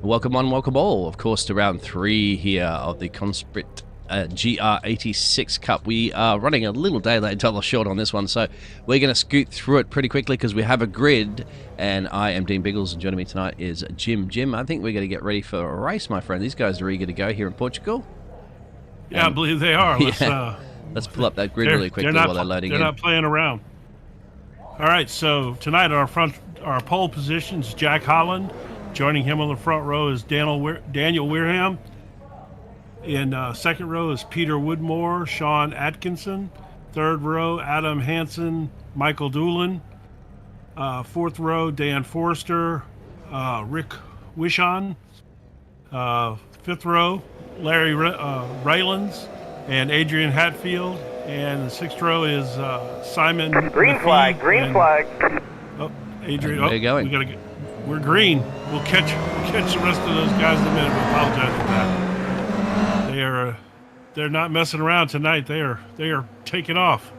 Welcome one, welcome all, of course, to round 3 here of the Conspit GR86 Cup. We are running a little day late, double short on this one, so we're going to scoot through it pretty quickly because we have a grid, and I am Dean Biggles, and joining me tonight is Jim. Jim, I think we're going to get ready for a race, my friend. These guys are eager to go here in Portugal. Yeah, I believe they are. Let's pull up that grid really quickly while they're loading in. They're not playing around. All right, so tonight our pole positions, Jack Holland. Joining him on the front row is Daniel Weirham. In second row is Peter Woodmore, Sean Atkinson. Third row, Adam Hansen, Michael Doolin. Fourth row, Dan Forster, Rick Wishon. Fifth row, Larry Raylands and Adrian Hatfield. And the sixth row is Simon. Green flag. Oh, Adrian. Where are you going? We're green. We'll catch the rest of those guys in a minute. We apologize for that. They're not messing around tonight. They are taking off.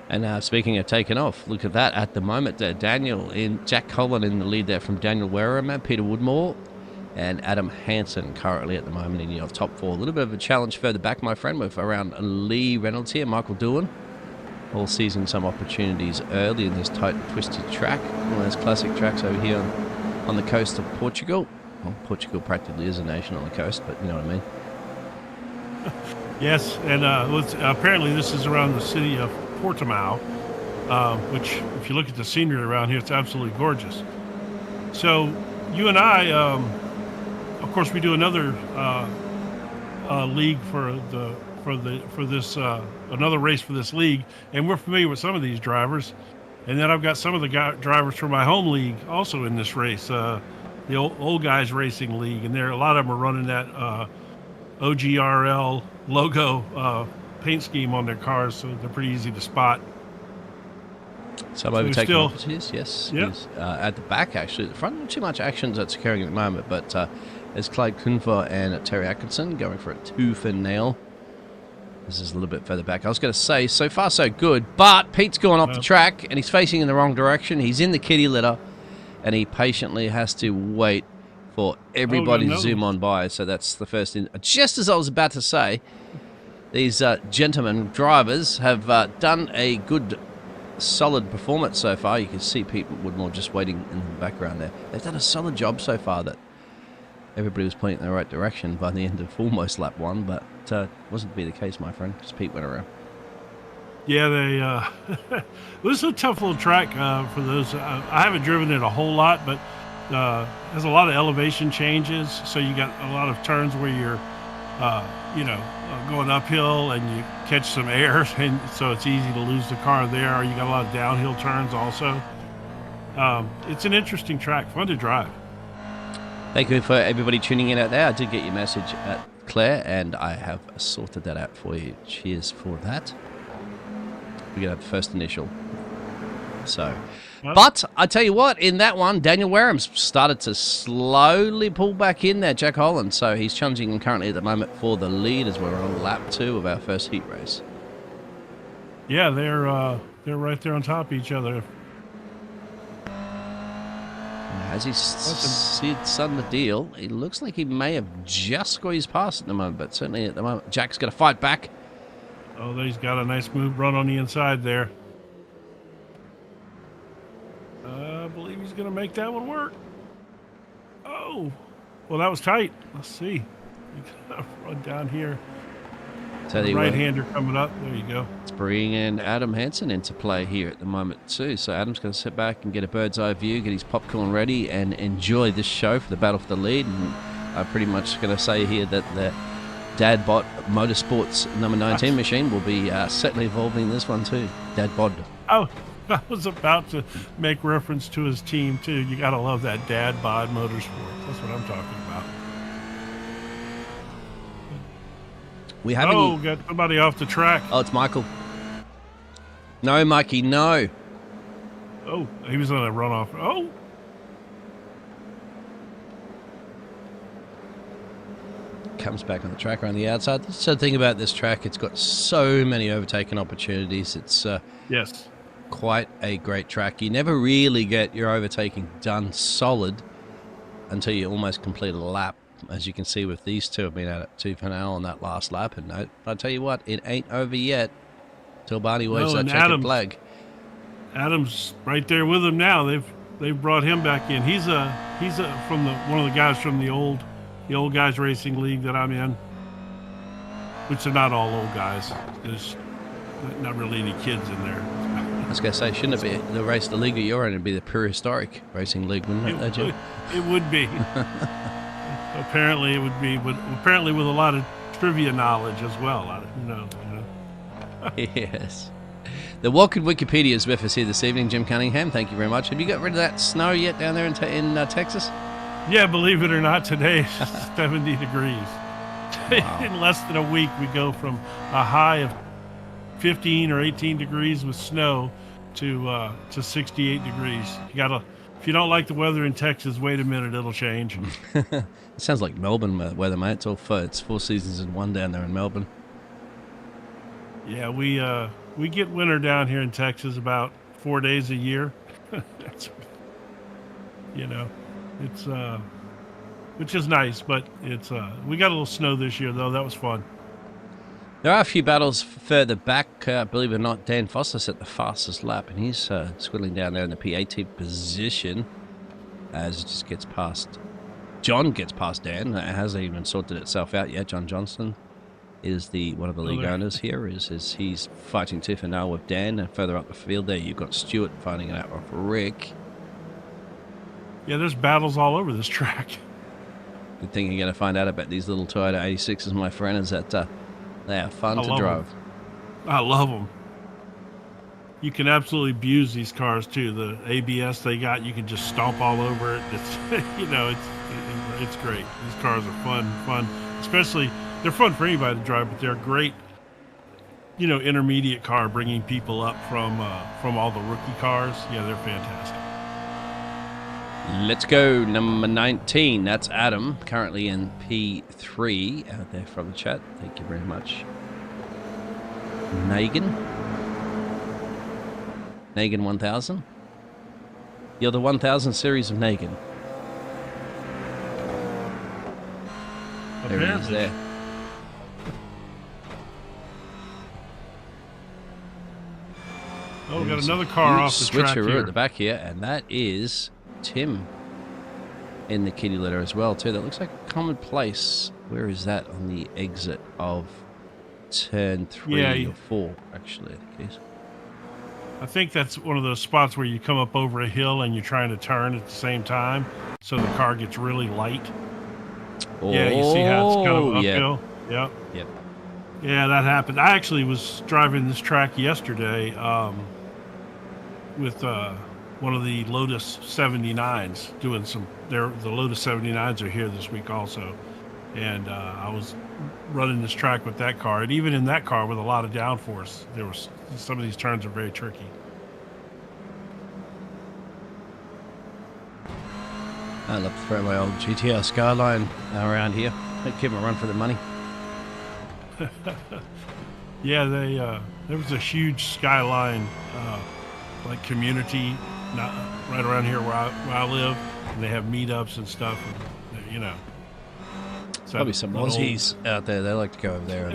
And speaking of taking off, look at that at the moment. Jack Holland in the lead there from Daniel Wareham, Peter Woodmore, and Adam Hansen currently at the moment in your top 4. A little bit of a challenge further back, my friend, with around Lee Reynolds here, Michael Doohan, all seizing some opportunities early in this tight and twisted track. One of those classic tracks over here on the coast of Portugal. Well, Portugal practically is a nation on the coast, but you know what I mean. Yes, and apparently this is around the city of Portimao, which, if you look at the scenery around here, it's absolutely gorgeous. So you and I, of course, we do another league another race for this league, and we're familiar with some of these drivers. And then I've got some of the drivers from my home league also in this race, the old guys racing league, and a lot of them are running that OGRL logo paint scheme on their cars, so they're pretty easy to spot. Some overtaking opportunities, yes. Yep. At the back, actually. At the front, not too much action that's occurring at the moment, but there's Clyde Kunfer and Terry Atkinson going for a tooth and nail. This is a little bit further back. I was going to say, so far so good, but Pete's gone off the track, and he's facing in the wrong direction. He's in the kitty litter, and he patiently has to wait for everybody to zoom on by. So that's the first in. Just as I was about to say, these gentlemen drivers have done a good, solid performance so far. You can see Pete Woodmore just waiting in the background there. They've done a solid job so far that everybody was pointing in the right direction by the end of almost lap 1, but wasn't to be the case, my friend, because Pete went around. Yeah, this is a tough little track for those. I haven't driven it a whole lot, but there's a lot of elevation changes, so you got a lot of turns where you're going uphill and you catch some air, and so it's easy to lose the car there, or you got a lot of downhill turns also. It's an interesting track, fun to drive. Thank you for everybody tuning in out there. I did get your message at Claire, and I have sorted that out for you. Cheers for that. We're going to have the first initial. So, but I tell you what, in that one, Daniel Wareham's started to slowly pull back in there, Jack Holland. So he's challenging currently at the moment for the lead as we're on lap 2 of our first heat race. Yeah, they're right there on top of each other. As he's done the deal, it looks like he may have just squeezed past at the moment, but certainly at the moment, Jack's going to fight back. Oh, he's got a nice move run on the inside there. I believe he's going to make that one work. Oh, well, that was tight. Let's see. Run down here. Right-hander coming up. There you go. It's bringing Adam Hansen into play here at the moment too. So Adam's going to sit back and get a bird's eye view, get his popcorn ready, and enjoy this show for the battle for the lead. And I'm pretty much going to say here that the Dadbot Motorsports number 19 machine will be certainly evolving this one too. Dadbod. Oh, I was about to make reference to his team too. You got to love that Dadbod Motorsports. That's what I'm talking about. We haven't. Got somebody off the track. Oh, it's Michael. No, Mikey, no. Oh, he was on a runoff. Oh. Comes back on the track around the outside. That's the thing about this track. It's got so many overtaking opportunities. It's yes, quite a great track. You never really get your overtaking done solid until you almost complete a lap. As you can see with these two have been at it tooth and nail on that last lap. And I tell you what, it ain't over yet till Barney waves that checkered flag. Adam's right there with him now. They've brought him back in. He's from one of the guys from the old guys racing league that I'm in, which are not all old guys. There's not really any kids in there. I was going to say, shouldn't it be the league that you're in? It'd be the prehistoric racing league, wouldn't it? It would be. Apparently, it would be, but apparently with a lot of trivia knowledge as well. Who knows? Yes. The Walking Wikipedia is with us here this evening, Jim Cunningham. Thank you very much. Have you got rid of that snow yet down there in Texas? Yeah, believe it or not, today it's 70 degrees. Wow. In less than a week, we go from a high of 15 or 18 degrees with snow to 68 degrees. If you don't like the weather in Texas, wait a minute, it'll change. It sounds like Melbourne weather, mate. It's 4 seasons in one down there in Melbourne. Yeah, we get winter down here in Texas about 4 days a year. It's which is nice. But it's we got a little snow this year though. That was fun. There are a few battles further back. Believe it or not, Dan Foster set the fastest lap, and he's squiddling down there in the P18 position as it just gets past. John gets past Dan. It hasn't even sorted itself out yet. John Johnston is one of the league owners here. Is he's fighting tooth and nail with Dan, and further up the field there you've got Stewart fighting it out with Rick. Yeah, there's battles all over this track. Good thing you're going to find out about these little Toyota 86s, my friend, is that they are fun to drive. I love them. You can absolutely abuse these cars too. The ABS they got, you can just stomp all over it. It's it's great. These cars are fun. Especially they're fun for anybody to drive, but they're great. Intermediate car bringing people up from all the rookie cars. Yeah, they're fantastic. Let's go, number 19. That's Adam, currently in P3 out there from the chat. Thank you very much. Nagan 1000. You're the 1000 series of Nagan. There he is there. Oh, we got another car off the track here. Switcheroo at the back here, and that is Tim in the kitty litter as well too. That looks like a common place. Where is that on the exit of turn 3 or 4? Actually, I think it is. I think that's one of those spots where you come up over a hill and you're trying to turn at the same time, so the car gets really light. Oh, yeah, you see how it's kind of uphill. Yep. Yeah, that happened. I actually was driving this track yesterday with one of the Lotus 79s doing some. The Lotus 79s are here this week also, and I was running this track with that car, and even in that car with a lot of downforce, there was some of these turns are very tricky. I love to throw my old GTR Skyline around here. They keep them run for the money. Yeah, there was a huge Skyline like community right around here where I live, and they have meetups and stuff. And, so probably some Aussies out there. They like to go over there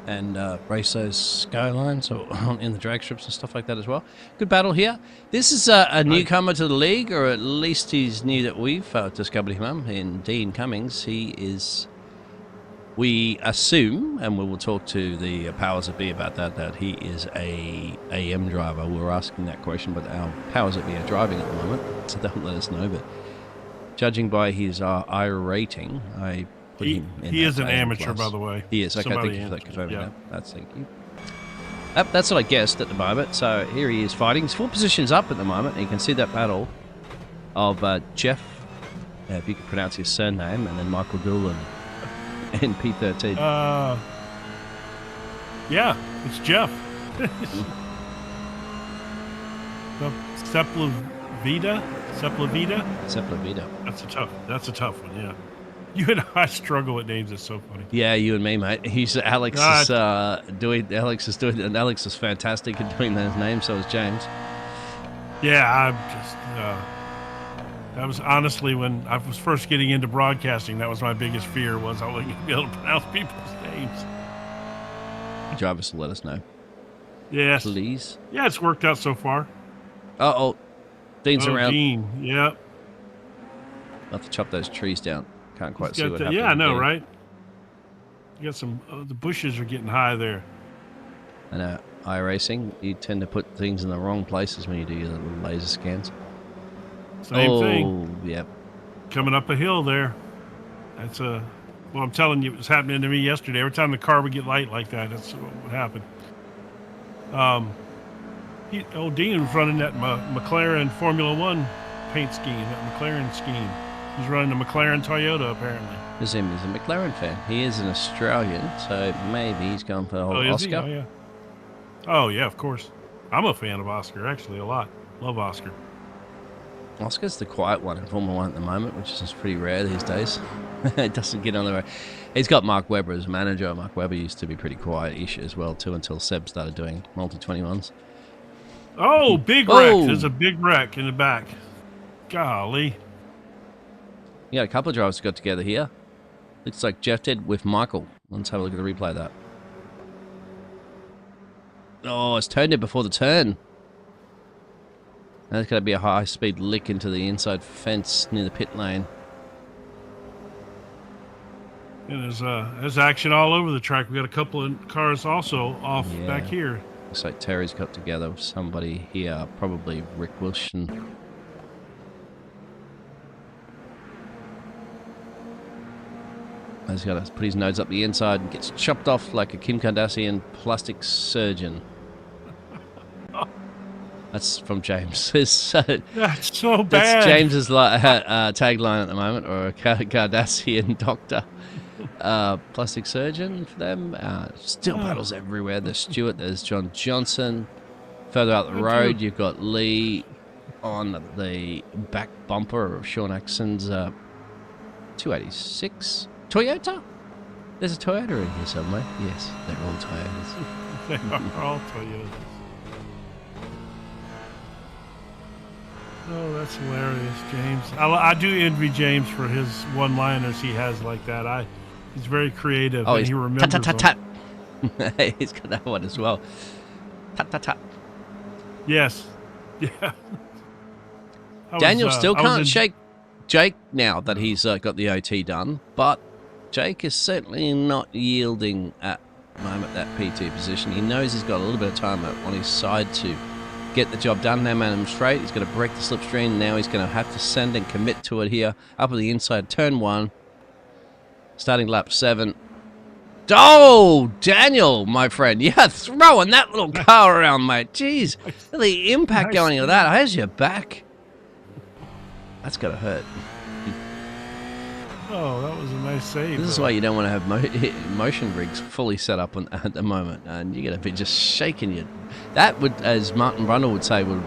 and race those Skylines or in the drag strips and stuff like that as well. Good battle here. This is a newcomer to the league, or at least he's new that we've discovered him in Dean Cummings. He is, we assume, and we will talk to the powers that be about that he is a AM driver. We were asking that question, but our powers that be are driving at the moment, so they'll let us know. But judging by his I rating, I put him in. He is an amateur, plus. by the way. He is. Okay, Somebody thank you for that confirming that. That's thank you. Yep, that's what I guessed at the moment. So here he is fighting. He's 4 positions up at the moment. And you can see that battle of Jeff, if you could pronounce his surname, and then Michael Doolan in P13. Yeah, it's Jeff. Sepulveda. That's a tough one. Yeah, you and I struggle with names. It's so funny. Yeah, you and me, mate. Alex is fantastic at doing those names. So is James. Yeah, I'm just. That was honestly when I was first getting into broadcasting. That was my biggest fear, was I wasn't going to be able to pronounce people's names. Drivers will let us know. Yes, please. Yeah, it's worked out so far. Dean's around. Dean, yeah. I'll have to chop those trees down. Can't quite see what happened. Yeah, I know, right? You got some. The bushes are getting high there. I know. iRacing, you tend to put things in the wrong places when you do your little laser scans. Same thing. Oh, yep. Coming up a hill there. That's well, I'm telling you, it was happening to me yesterday. Every time the car would get light like that, that's what would happen. Dean was running that McLaren Formula One paint scheme, that McLaren scheme. He's running a McLaren Toyota, apparently. He's a McLaren fan. He is an Australian, so maybe he's going for the whole Oscar. Oh, yeah, of course. I'm a fan of Oscar, actually, a lot. Love Oscar. Oscar's the quiet one in Formula One at the moment, which is pretty rare these days. It doesn't get on the road. He's got Mark Webber as manager. Mark Webber used to be pretty quiet-ish as well, too, until Seb started doing multi-21s. Oh, big wreck. There's a big wreck in the back. Golly. You got a couple of drivers got together here. Looks like Jeff did with Michael. Let's have a look at the replay of that. Oh, it's turned it before the turn. That's going to be a high-speed lick into the inside fence near the pit lane. And there's action all over the track. We got a couple of cars also off back here. Looks like Terry's got together with somebody here, probably Rick Wilson. He's got to put his nose up the inside and gets chopped off like a Kim Kardashian plastic surgeon. That's from James. That's so bad. That's James's tagline at the moment, or a Kardashian doctor. Plastic surgeon for them. Still battles everywhere. There's Stewart, there's John Johnson. Further out the road, you've got Lee on the back bumper of Sean Axon's 286 Toyota. There's a Toyota in here somewhere. Yes, they're all Toyotas. They are all Toyotas. Oh, that's hilarious, James. I do envy James for his one-liners he has like that. He's very creative, and he remembers tat. He's got that one as well. Tat. Yes. Yeah. Daniel still can't shake Jake now that he's got the OT done, but Jake is certainly not yielding at the moment, that P2 position. He knows he's got a little bit of time on his side to get the job done. Now man him straight. He's going to break the slipstream. Now he's going to have to send and commit to it here. Up at the inside, turn 1. Starting lap 7. Oh, Daniel, my friend. Yeah, throwing that little car around, mate. Jeez. The impact going into that. How's your back? That's got to hurt. Oh, that was a nice save. This is why you don't want to have motion rigs fully set up at the moment, and you're going to be just shaking your... That would, as Martin Brundle would say, would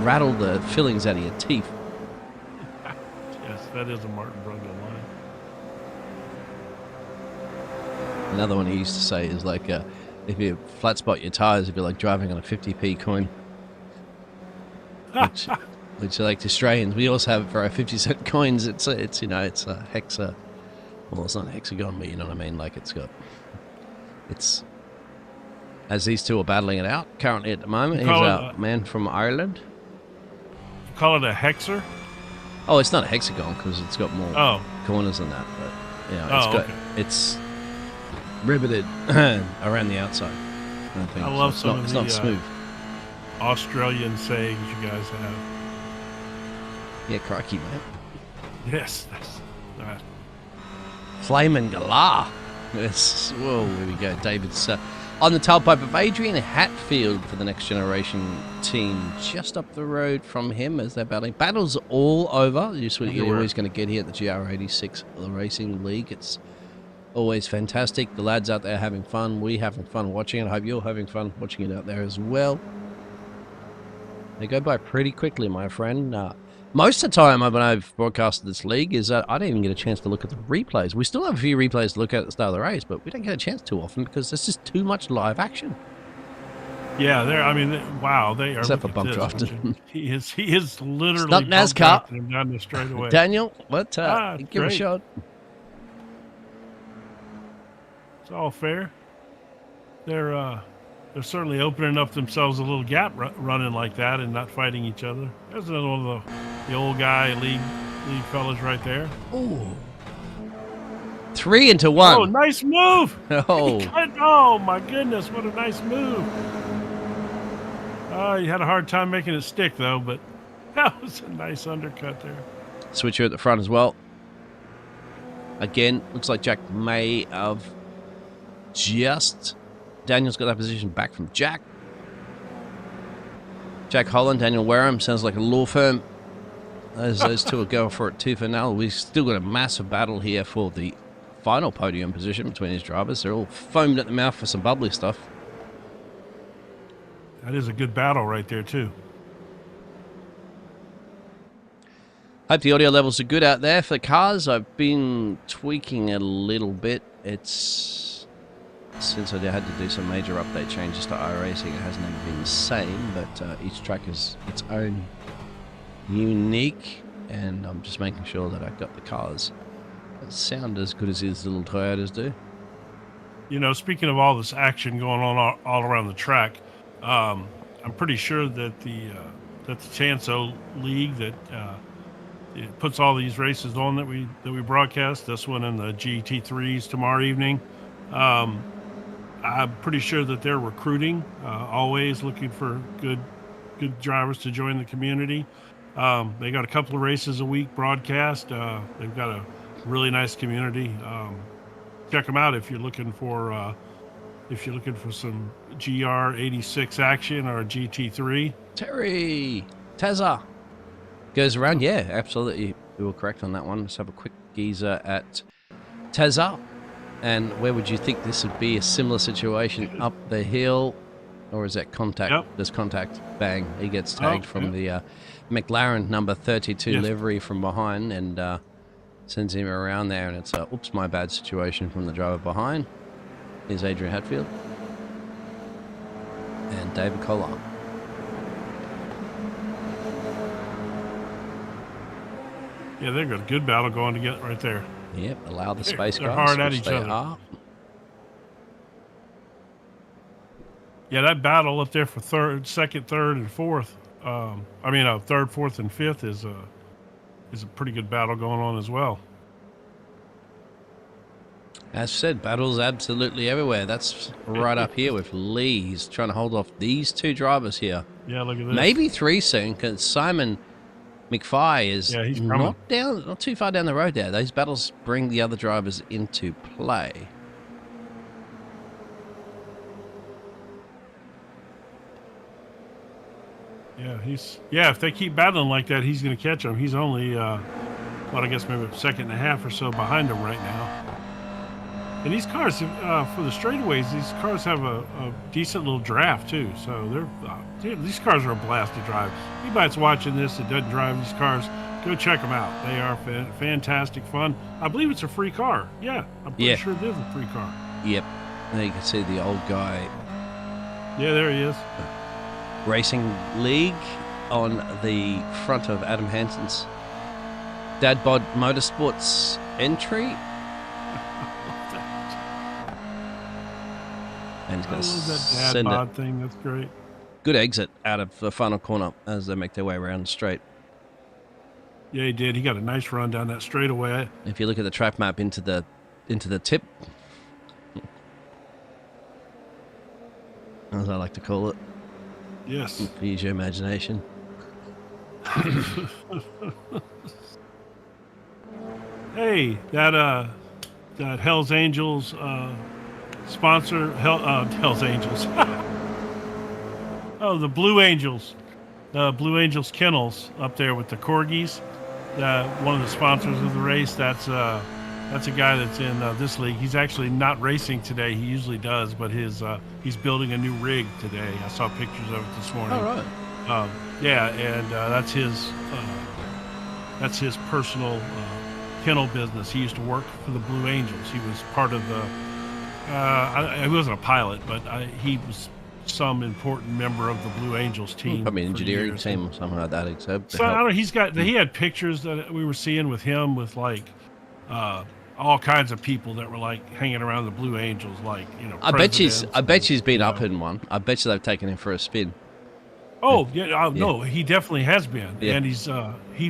rattle the fillings out of your teeth. Yes, that is a Martin Brundle line. Another one he used to say is like, if you flat spot your tires, it'd be like driving on a 50p coin. Which are like Australians. We also have it for our 50-cent coins. It's a hexa. Well, it's not a hexagon, but you know what I mean. Like it's as these two are battling it out currently at the moment. He's a man from Ireland. You call it a hexer? Oh, it's not a hexagon because it's got more corners than that. But it's riveted around the outside. I love it's not smooth. Australian sayings you guys have. Yeah, crikey, mate. Yes, that's that. Flamin' Galah. Yes. Whoa, here we go. David's on the tailpipe of Adrian Hatfield for the Next Generation team, just up the road from him as they're battling. Battles all over. You're always going to get here at the GR86 Racing League. It's always fantastic. The lads out there having fun. We having fun watching it. I hope you're having fun watching it out there as well. They go by pretty quickly, my friend. Most of the time when I've broadcasted this league is that I don't even get a chance to look at the replays. We still have a few replays to look at the start of the race, but we don't get a chance too often because there's just too much live action. Yeah, wow, they are. Except for bump drafting. He is literally. It's not NASCAR. Down the straightaway. Daniel, give it a shot. It's all fair. They're certainly opening up themselves a little gap running like that and not fighting each other. There's another one of the old guy lead fellas right there. Ooh. 3 into 1. Oh, nice move. Oh. Oh, my goodness. What a nice move. You had a hard time making it stick, though, but that was a nice undercut there. Switcher at the front as well. Again, looks like Jack may have just... Daniel's got that position back from Jack. Jack Holland, Daniel Wareham, sounds like a law firm. Those two are going for it tooth and nail. We've still got a massive battle here for the final podium position between these drivers. They're all foamed at the mouth for some bubbly stuff. That is a good battle right there, too. Hope the audio levels are good out there for the cars. I've been tweaking it a little bit. Since I had to do some major update changes to iRacing, it hasn't ever been the same, but each track is its own unique and I'm just making sure that I've got the cars that sound as good as these little Toyotas do. You know, speaking of all this action going on all around the track, I'm pretty sure that the Tanso League that it puts all these races on that we broadcast, this one and the GT3s tomorrow evening. I'm pretty sure that they're recruiting, always looking for good drivers to join the community. They got a couple of races a week broadcast. They've got a really nice community. Check them out if you're looking for some GR86 action or GT3. Terry Tezza goes around. Yeah, absolutely. We were correct on that one. Let's have a quick geezer at Tezza. And where would you think this would be? A similar situation up the hill, or is that contact? Yep. There's contact. Bang! He gets tagged from the McLaren number 32 livery from behind, and sends him around there. And it's a oops, my bad situation from the driver behind. Here's Adrian Hatfield and David Collar. Yeah, they've got a good battle going to get right there. Yep, allow the space they're guys. hard at each other. Yeah, that battle up there for second, third, and fourth. Third, fourth, and fifth is a pretty good battle going on as well. As said, battles absolutely everywhere. That's right up here with Lee. He's trying to hold off these two drivers here. Yeah, look at this. Maybe three soon, because Simon McPhee is he's not too far down the road there. Those battles bring the other drivers into play. Yeah, if they keep battling like that, he's going to catch them. He's only, I guess maybe a second and a half or so behind them right now. And these cars, for the straightaways, these cars have a decent little draft too. So these cars are a blast to drive. Anybody that's watching this that doesn't drive these cars, go check them out. They are fantastic fun. I believe it's a free car. Yeah, I'm pretty sure it is a free car. Yep. There you can see the old guy. Yeah, there he is. Racing League on the front of Adam Hansen's Dad Bod Motorsports entry. And he's going to send that Dad Bod thing. That's great. Good exit out of the final corner as they make their way around the straight. Yeah, he did. He got a nice run down that straightaway. If you look at the track map into the tip, as I like to call it. Yes. Use your imagination. Hey, that Hell's Angels sponsor, Hell's Angels. Oh, the Blue Angels. The Blue Angels Kennels up there with the Corgis. One of the sponsors of the race. That's a guy that's in this league. He's actually not racing today. He usually does, but he's building a new rig today. I saw pictures of it this morning. All right. That's his personal kennel business. He used to work for the Blue Angels. He was part of the. He wasn't a pilot, but he was some important member of the Blue Angels team. Probably an engineering team or something like that. Except so I don't know. He had pictures that we were seeing with him with like. All kinds of people that were like hanging around the Blue Angels, like I bet she's been up in one. I bet you they've taken him for a spin. Oh yeah, no, he definitely has been, and he's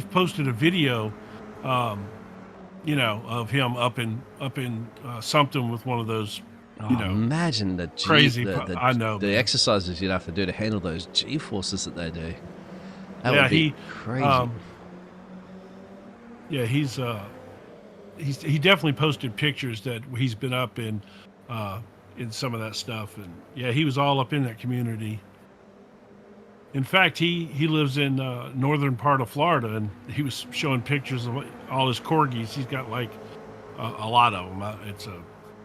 posted a video, of him up in something with one of those. Imagine the crazy. I know the exercises you'd have to do to handle those G forces that they do. That would be crazy. He definitely posted pictures that he's been up in some of that stuff, and he was all up in that community. In fact, he lives in northern part of Florida, and he was showing pictures of all his corgis. He's got like a lot of them.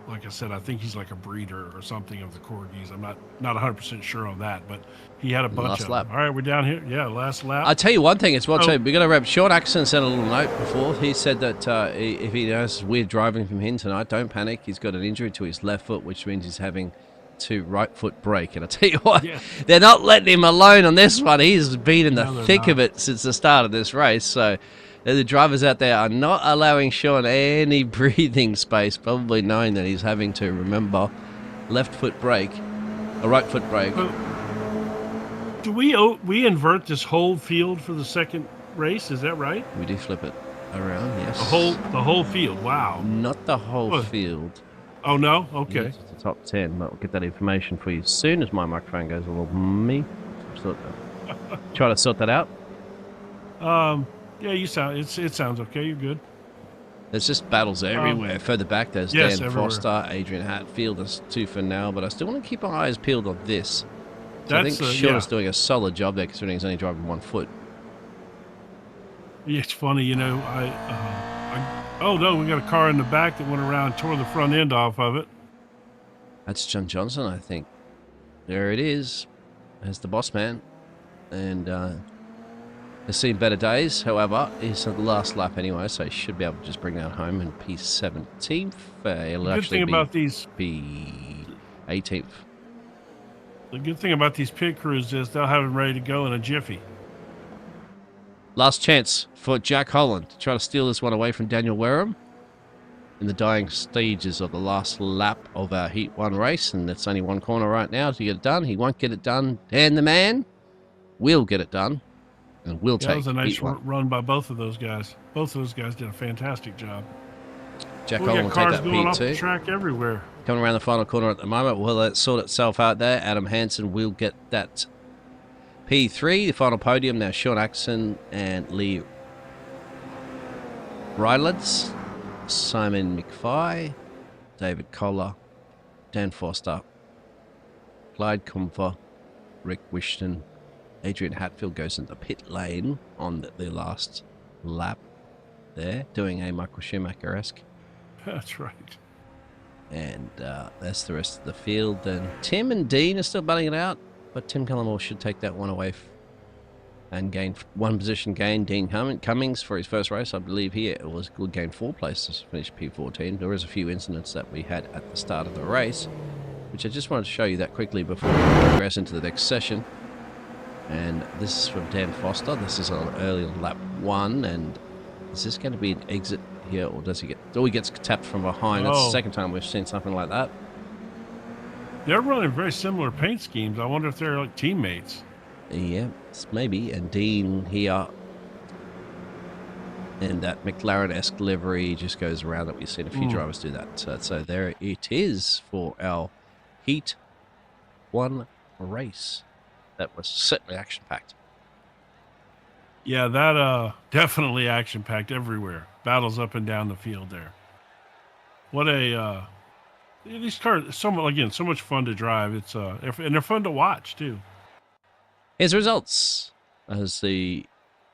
Like I said, I think he's like a breeder or something of the corgis. I'm not 100% sure on that, but he had a bunch of them. All right, we're down here. Yeah, last lap. I'll tell you one thing as well, too. We're going to wrap. Sean Axon sent a little note before. He said that if he notices weird driving from him tonight, don't panic. He's got an injury to his left foot, which means he's having to right foot brake. And I'll tell you what, they're not letting him alone on this one. He's been in the thick of it since the start of this race. So The drivers out there are not allowing Sean any breathing space, probably knowing that he's having to remember left foot brake, a right foot brake. Do we invert this whole field for the second race? Is that right? We do flip it around, yes. The whole field. Wow. Not the whole field. Oh no. Okay. It's the top 10. But we'll get that information for you as soon as my microphone goes a little me. Try to sort that out. Yeah, it sounds okay. You're good. There's just battles everywhere. Further back, there's Dan everywhere. Foster, Adrian Hatfield. There's 2 for now, but I still want to keep my eyes peeled on this. So I think Sean's doing a solid job there, considering he's only driving 1 foot. Yeah, it's funny, you know. Oh no, we got a car in the back that went around and tore the front end off of it. That's John Johnson, I think. There it is. There's the boss man, and has seen better days. However, he's at the last lap anyway, so he should be able to just bring that home in P17th. It'll good actually thing about these P18th. The good thing about these pit crews is they'll have them ready to go in a jiffy. Last chance for Jack Holland to try to steal this one away from Daniel Wareham in the dying stages of the last lap of our Heat 1 race, and it's only 1 corner right now to get it done. He won't get it done. Dan the man will get it done, and we'll take it. That was a nice run by both of those guys. Both of those guys did a fantastic job. Jack Holland will take that going off the P2. track everywhere. Coming around the final corner at the moment. Will it sort itself out there? Adam Hansen will get that P3. The final podium now. Sean Axon and Lee Rylands, Simon McPhee, David Kohler, Dan Foster, Clyde Comfer, Rick Wishton, Adrian Hatfield goes into the pit lane on the last lap there, doing a Michael Schumacher-esque. That's right. And that's the rest of the field. And Tim and Dean are still battling it out, but Tim Cullimore should take that one away and gain 1 position gain. Dean Cummings for his first race, I believe here it was good, gain 4 places to finish P14. There is a few incidents that we had at the start of the race, which I just wanted to show you that quickly before we progress into the next session. And this is from Dan Foster. This is on early lap 1, and is this going to be an exit here, or does he get? Oh, he gets tapped from behind. That's the second time we've seen something like that. They're running very similar paint schemes. I wonder if they're like teammates. Yeah, maybe. And Dean here, and that McLaren-esque livery just goes around that. We've seen a few drivers do that. So there it is for our Heat 1 race. That was certainly action-packed. Yeah, that definitely action-packed everywhere. Battles up and down the field there. What a these cars, so much fun to drive. It's and they're fun to watch too. Here's the results as the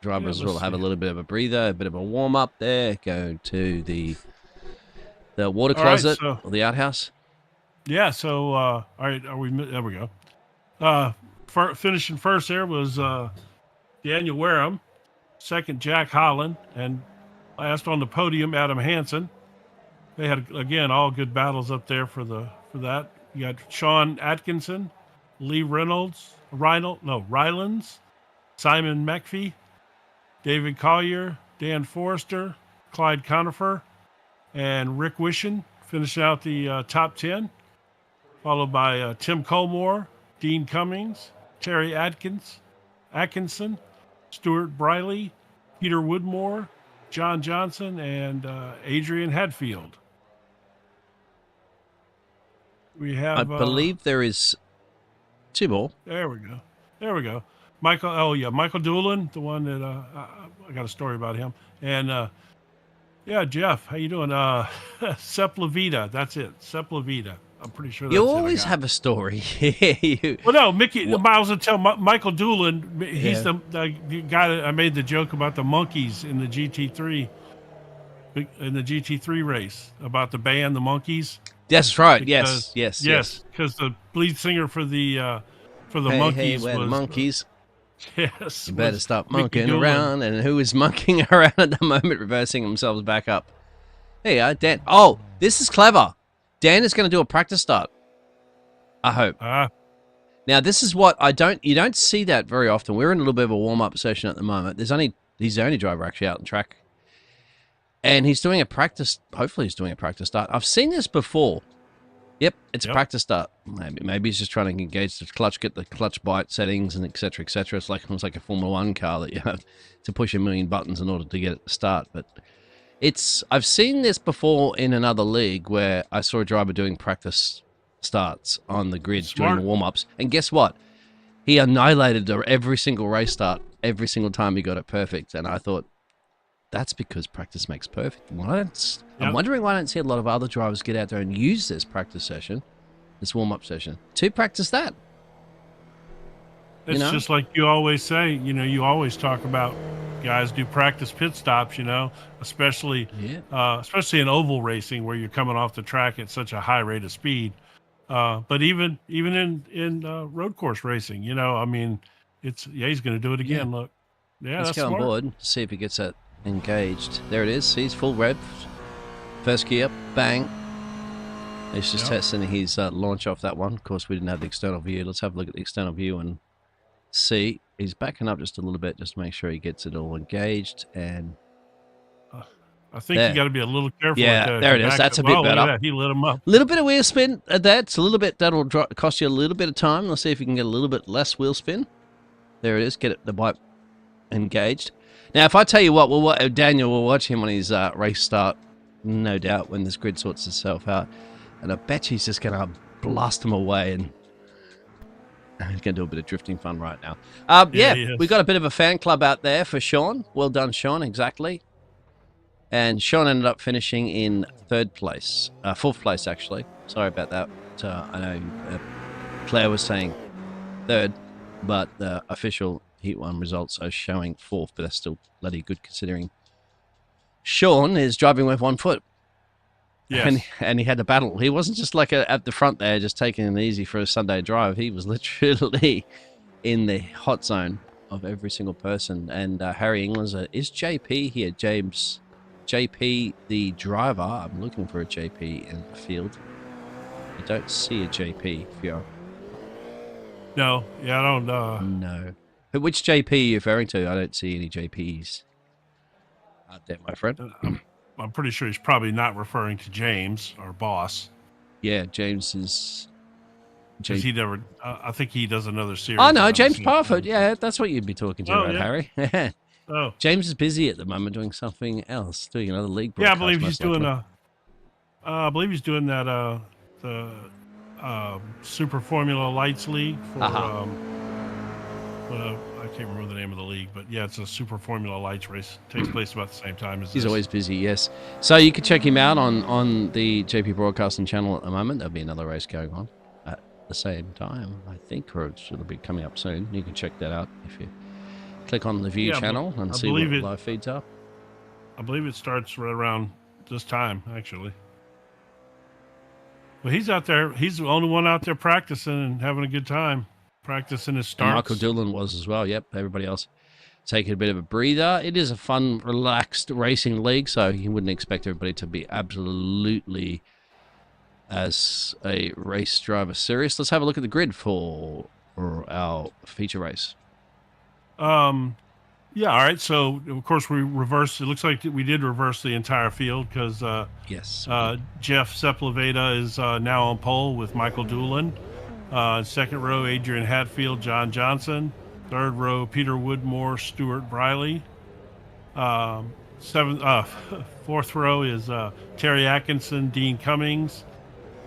drivers will have a little bit of a breather, a bit of a warm-up there. Go to the water closet or the outhouse. Yeah. So all right, there we go. Finishing first there was Daniel Wareham, second Jack Holland, and last on the podium Adam Hansen. They had again all good battles up there for that. You got Sean Atkinson, Lee Rylands, Simon McPhee, David Collier, Dan Forrester, Clyde Conifer, and Rick Wishon finishing out the top 10, followed by Tim Cullimore, Dean Cummings, Terry Atkinson, Stuart Briley, Peter Woodmore, John Johnson, and Adrian Hatfield. We have. I believe there is 2 more. There we go. Michael Doolin, the one that I got a story about him, and Jeff, how you doing? Sepp Levita, that's it, Sepp Levita. I'm pretty sure. You always have a story. Well, no, Mickey. I was going to tell Michael Doolin. He's the guy that I made the joke about the monkeys in the GT3 race about the band, the Monkeys. That's right. Yes. Because the lead singer for the Monkeys was the Monkeys. Yes. You better stop monkeying around. And who is monkeying around at the moment, reversing themselves back up? There you go, Dan. Oh, this is clever. Dan is going to do a practice start. I hope. Now, this is what you don't see that very often. We're in a little bit of a warm-up session at the moment. He's the only driver actually out on track And he's doing a practice. Hopefully, he's doing a practice start. I've seen this before. Yep, it's a practice start. Maybe he's just trying to engage the clutch, get the clutch bite settings, and etc. etc. It's like almost like a Formula One car that you have to push a million buttons in order to get it to start. But I've seen this before in another league where I saw a driver doing practice starts on the grid during the warm-ups. And guess what? He annihilated every single race start, every single time he got it perfect. And I thought, that's because practice makes perfect. I'm wondering why I don't see a lot of other drivers get out there and use this practice session, this warm-up session, to practice that. It's just like you always say, you always talk about guys do practice pit stops, especially in oval racing where you're coming off the track at such a high rate of speed. But even in road course racing, he's going to do it again. Look, let's go on board, see if he gets that engaged. There it is. He's full rev. First gear, bang. He's just testing his launch off that one. Of course, we didn't have the external view. Let's have a look at the external view and see. He's backing up just a little bit just to make sure he gets it all engaged. And I think you got to be a little careful. Yeah, there it is. That's a bit better. He lit him up. A little bit of wheel spin at that. It's a little bit. That'll cost you a little bit of time. Let's see if you can get a little bit less wheel spin. There it is. Get the bike engaged. Now, if I tell you what, Daniel will watch him on his race start, no doubt, when this grid sorts itself out. And I bet he's just going to blast him away, and he's going to do a bit of drifting fun right now. We got a bit of a fan club out there for Sean. Well done, Sean, exactly. And Sean ended up finishing in fourth place, actually. Sorry about that. I know Claire was saying third, but the official Heat 1 results are showing fourth, but that's still bloody good considering Sean is driving with 1 foot. Yes. And he had to battle. He wasn't just like at the front there, just taking it easy for a Sunday drive. He was literally in the hot zone of every single person. And Harry England's is JP here, James. JP, the driver. I'm looking for a JP in the field. I don't see a JP, Fiora. No, I don't. No. Which JP are you referring to? I don't see any JPs out there, my friend. I'm pretty sure he's probably not referring to James, our boss. Yeah, James is. Because he never. I think he does another series. Oh no, James Parford. Yeah, that's what you'd be talking to about, yeah. Harry. Oh, James is busy at the moment doing something else, doing another league broadcast. Yeah, I believe he's doing that. The Super Formula Lights League for. I can't remember the name of the league, but yeah, it's a Super Formula Lights race. It takes place about the same time as He's always busy, yes. So you can check him out on the JP Broadcasting channel at the moment. There'll be another race going on at the same time, I think, or it'll be coming up soon. You can check that out if you click on the view channel and see what live feeds are. I believe it starts right around this time, actually. But he's out there. He's the only one out there practicing and having a good time. Practicing his starts. And Michael Doolan was as well. Yep, everybody else taking a bit of a breather. It is a fun, relaxed racing league, so you wouldn't expect everybody to be absolutely, as a race driver, serious. Let's have a look at the grid for our feature race. Yeah, all right. So, of course, we reversed. It looks like we did reverse the entire field because yes, Jeff Sepulveda is now on pole with Michael Doolan. Second row, Adrian Hatfield, John Johnson. Third row, Peter Woodmore, Stuart Briley. Fourth row is Terry Atkinson, Dean Cummings,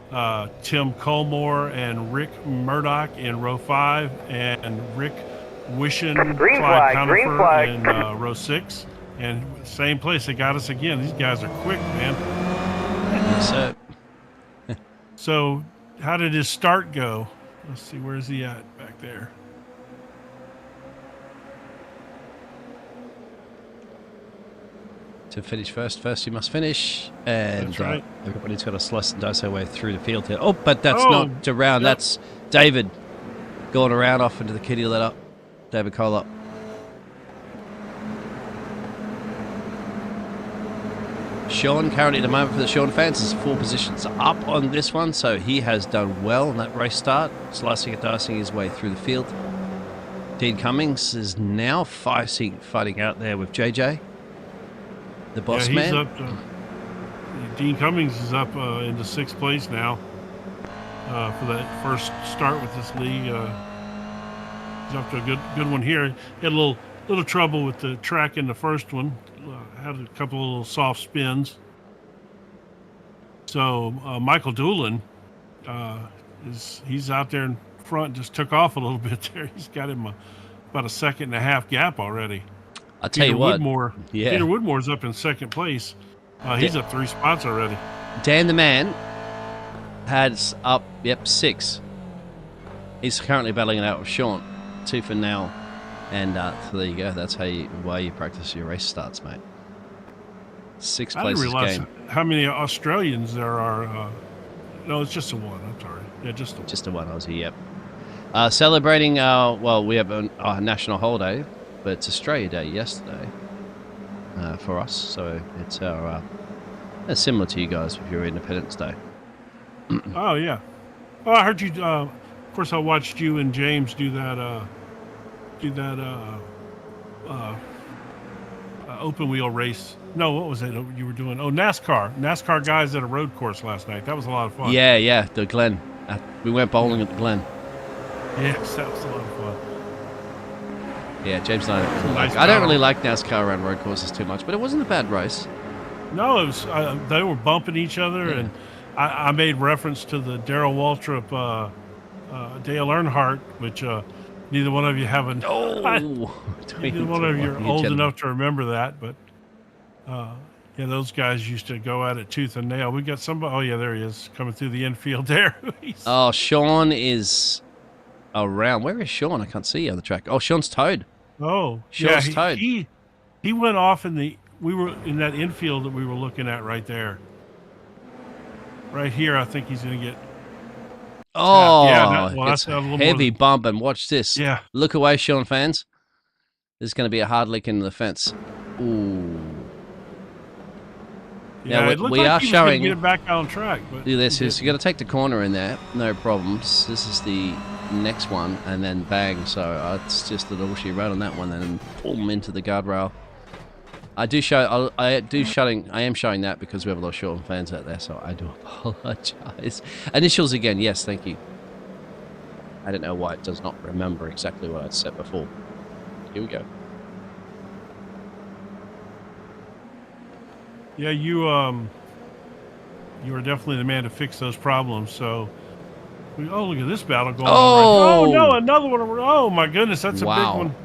Tim Colmore, and Rick Murdoch in row 5, and Rick Wishin, Clyde Conifer in row 6. And same place, they got us again. These guys are quick, man. So, so how did his start go? Let's see, where's he at back there? To finish first you must finish, and that's right. Everybody's got to slice and dice their way through the field here. Oh, but that's not around. Yep. That's David going around off into the kitty litter. David Colop. Sean currently at the moment for the Sean fans is 4 positions up on this one, so he has done well in that race start, slicing and dicing his way through the field. Dean Cummings is now fighting out there with JJ. The boss he's man. up. Dean Cummings is up into 6th place now for that first start with this league. He's up to a good one here. He had a little trouble with the track in the first one. Had a couple of little soft spins. So Michael Doolin he's out there in front. Just took off a little bit there. He's got him about a 1.5-second gap already. I'll tell you what. Peter Woodmore's up in 2nd place. He's up 3 spots already. Dan the Man has up, 6. He's currently battling it out with Sean, 2 for now. And so there you go. That's why you practice your race starts, mate. 6 places I didn't realize game. how many Australians there are. No, it's just a one. I'm sorry. Yeah, just a one Aussie, yep. Celebrating, we have a national holiday, but it's Australia Day yesterday for us. So it's it's similar to you guys with your Independence Day. Oh, yeah. Oh, I heard you. Of course, I watched you and James do that open wheel race. No, what was it you were doing? Oh, NASCAR guys at a road course last night. That was a lot of fun. Yeah, the Glen. We went bowling at the Glen. Yes, that was a lot of fun. Yeah, James and I don't really like NASCAR around road courses too much, but it wasn't a bad race. No, it was. They were bumping each other, and I made reference to the Darrell Waltrip, Dale Earnhardt, which neither one of you haven't. Neither one of you are old enough to remember that, but those guys used to go at it tooth and nail. We got somebody. Oh yeah, there he is coming through the infield there. Sean is around. Where is Sean? I can't see you on the track. Oh, Sean's towed. Oh, Sean's towed. He went off we were in that infield that we were looking at right there. Right here, I think he's going to get. It's a heavy bump, and watch this. Yeah. Look away, Sean fans. This is going to be a hard lick into the fence. Ooh. Yeah, now, we are showing. Get it back on track. But do this. You got to take the corner in there. No problems. This is the next one, and then bang. So it's just a little she wrote on that one, and pull them into the guardrail. I am showing that because we have a lot of Sean fans out there, so I do apologize. Initials again, yes, thank you. I don't know why it does not remember exactly what I said before. Here we go. Yeah, you are definitely the man to fix those problems. So, look at this battle going on. Right. Oh no, another one! Oh my goodness, that's a big one.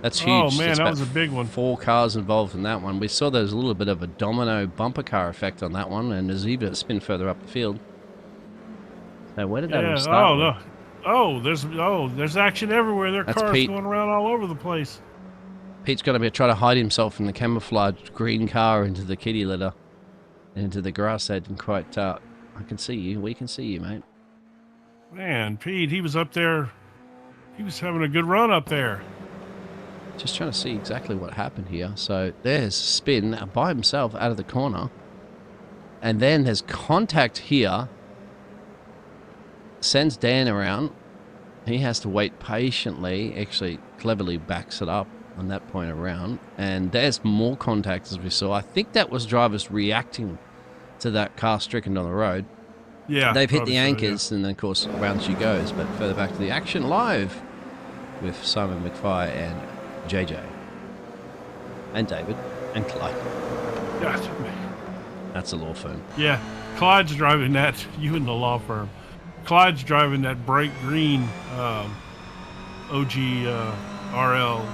That's huge. Oh, man, that was a big one. 4 cars involved in that one. We saw there's a little bit of a domino bumper car effect on that one, and there's even a spin further up the field. So where did that one start? There's action everywhere. There are cars Pete. going around all over the place. Pete's got to try to hide himself in the camouflaged green car into the kitty litter, into the grass. They didn't quite. I can see you. We can see you, mate. Man, Pete, he was up there. He was having a good run up there. Just trying to see exactly what happened here. So there's spin by himself out of the corner. And then there's contact here. Sends Dan around. He has to wait patiently. Actually, cleverly backs it up on that point around. And there's more contact as we saw. I think that was drivers reacting to that car stricken on the road. Yeah. They've hit the anchors, and then, of course, around she goes. But further back to the action live with Simon McFly and JJ and David and Clyde. That's a law firm. Yeah, Clyde's driving that. You in the law firm. Clyde's driving that bright green OG RL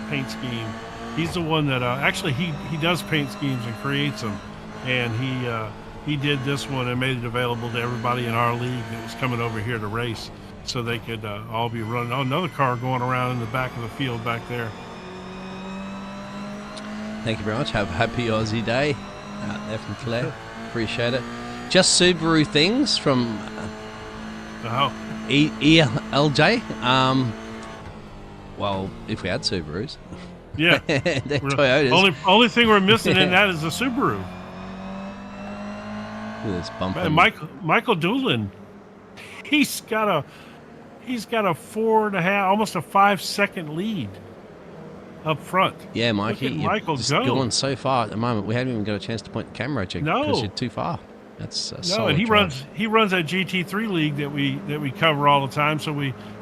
paint scheme. He's the one that actually he does paint schemes and creates them, and he did this one and made it available to everybody in our league that was coming over here to race. So they could all be running. Oh, another car going around in the back of the field back there. Thank you very much. Have a happy Aussie Day out there from Claire. Appreciate it. Just Subaru things from ELJ. Well, if we had Subarus. Yeah. They're Toyotas. Only thing we're missing in that is the Subaru. Look at this bump. And Michael Doolin, he's got a 4.5, almost a 5-second lead up front. Yeah, Mikey, Look at you're Michael just go. going so far at the moment. We haven't even got a chance to point the camera at you because you're too far. That's a solid and he drive. runs that GT3 league that we cover all the time.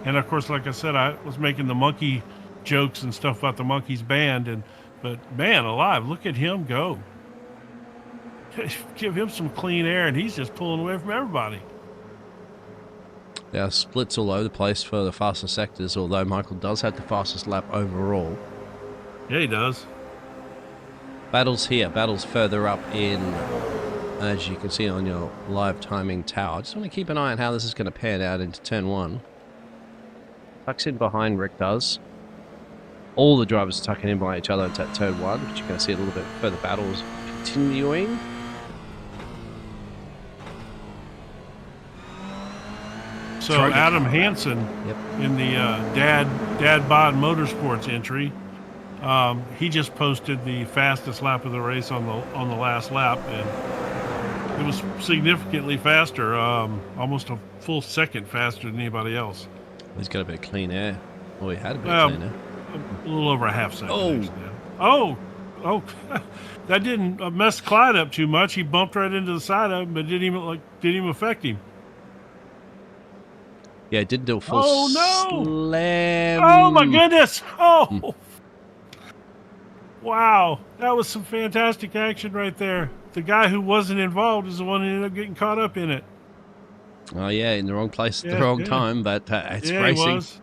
And of course, like I said, I was making the monkey jokes and stuff about the Monkeys band, but man alive, look at him go. Give him some clean air, and he's just pulling away from everybody. There are splits all over the place for the faster sectors, although Michael does have the fastest lap overall. Yeah, he does. Battles here, battles further up in, as you can see on your live timing tower. Just want to keep an eye on how this is going to pan out into turn 1. Tucks in behind, Rick does. All the drivers are tucking in by each other into turn 1, but you're going to see a little bit further battles continuing. So Adam Hansen, in the Dad Bod Motorsports entry, he just posted the fastest lap of the race on the last lap, and it was significantly faster, almost a full second faster than anybody else. He's got a bit of clean air. Oh, he had a bit of clean air. A little over a half second. Oh, that didn't mess Clyde up too much. He bumped right into the side of him, but didn't even affect him. Yeah, it did do a full slam. Oh, my goodness. Oh. Wow. That was some fantastic action right there. The guy who wasn't involved is the one who ended up getting caught up in it. Oh, yeah, in the wrong place at the wrong time, but it's racing. He was.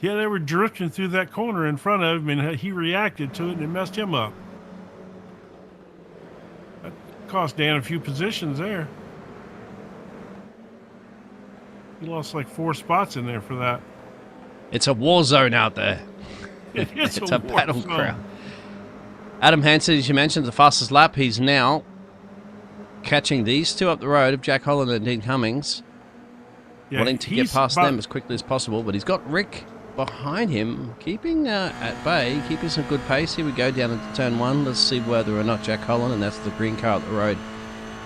Yeah, they were drifting through that corner in front of him, and he reacted to it, and it messed him up. That cost Dan a few positions there. He lost like 4 spots in there for that. It's a war zone out there. It's a battleground. Adam Hansen, as you mentioned, the fastest lap. He's now catching these two up the road of Jack Holland and Dean Cummings. Wanting to get past them as quickly as possible, but he's got Rick behind him, keeping at bay, keeping some good pace. Here we go down into turn 1. Let's see whether or not Jack Holland, and that's the green car up the road,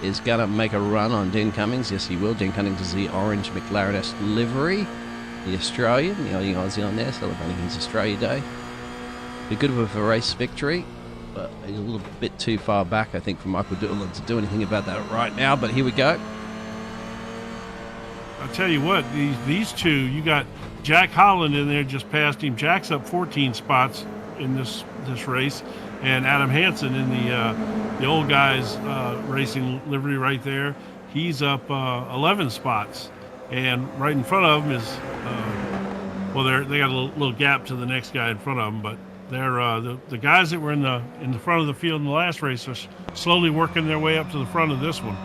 is going to make a run on Dean Cummings. Yes, he will. Dean Cummings is the orange McLaren-esque livery, the Australian, the only Aussie on there, celebrating his Australia Day. Be good with a race victory, but he's a little bit too far back, I think, for Michael Doolan to do anything about that right now, but here we go. I'll tell you what, these two, you got Jack Holland in there just past him. Jack's up 14 spots in this race, and Adam Hansen in the old guys racing livery right there. He's up 11 spots, and right in front of him is they got a little gap to the next guy in front of them, but they're the guys that were in the front of the field in the last race are slowly working their way up to the front of this one.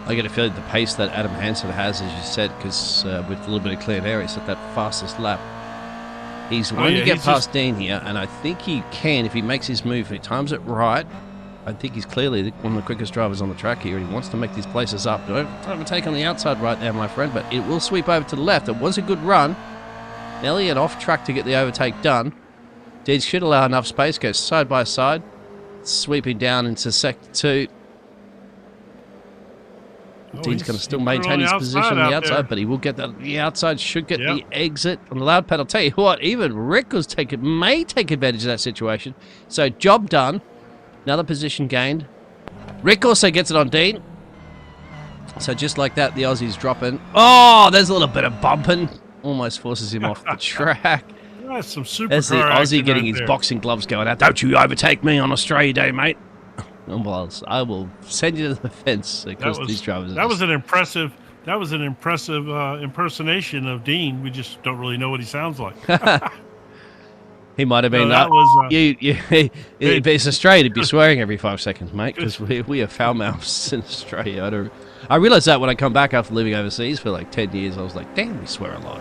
I get a feeling the pace that Adam Hansen has, as you said, because with a little bit of clean air, he's at that fastest lap. He's wanting to get past Dean here, and I think he can if he makes his move. If he times it right, I think he's clearly one of the quickest drivers on the track here, and he wants to make these places up. Don't overtake on the outside right there, my friend, but it will sweep over to the left. It was a good run. Elliott off track to get the overtake done. Dean should allow enough space, goes side by side, sweeping down into sector 2. Dean's going to still maintain his position on the outside, but he will get the outside, should get the exit on the loud pad. I'll tell you what, even Rick may take advantage of that situation. So job done. Another position gained. Rick also gets it on Dean. So just like that, the Aussie's dropping. Oh, there's a little bit of bumping. Almost forces him off the track. That's some supercar. There's the Aussie getting his boxing gloves going out. Don't you overtake me on Australia Day, mate. Well, I will send you to the fence because these drivers. That was an impressive impersonation of Dean. We just don't really know what he sounds like. He might have been. If it's Australia, he'd be swearing every 5 seconds, mate. Because we are foul mouths in Australia. I realised that when I come back after living overseas for like 10 years, I was like, damn, we swear a lot.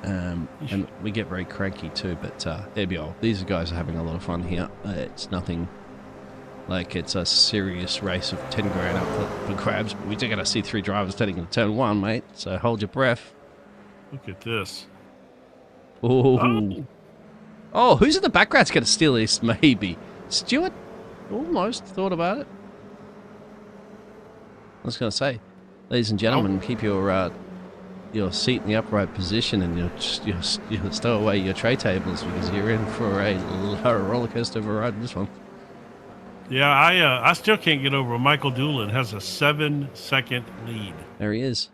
And we get very cranky too, but there we go. These guys are having a lot of fun here. It's nothing like it's a serious race of 10 grand up for grabs, but we do got to see 3 drivers heading into turn 1, mate, so hold your breath. Look at this. Oh, who's in the background's going to steal this? Maybe Stewart. Almost thought about it. I was going to say, ladies and gentlemen, keep your your seat in the upright position and you'll stow away your tray tables because you're in for a roller coaster of a ride in this one. Yeah, I still can't get over Michael Doolin has a 7-second lead. There he is.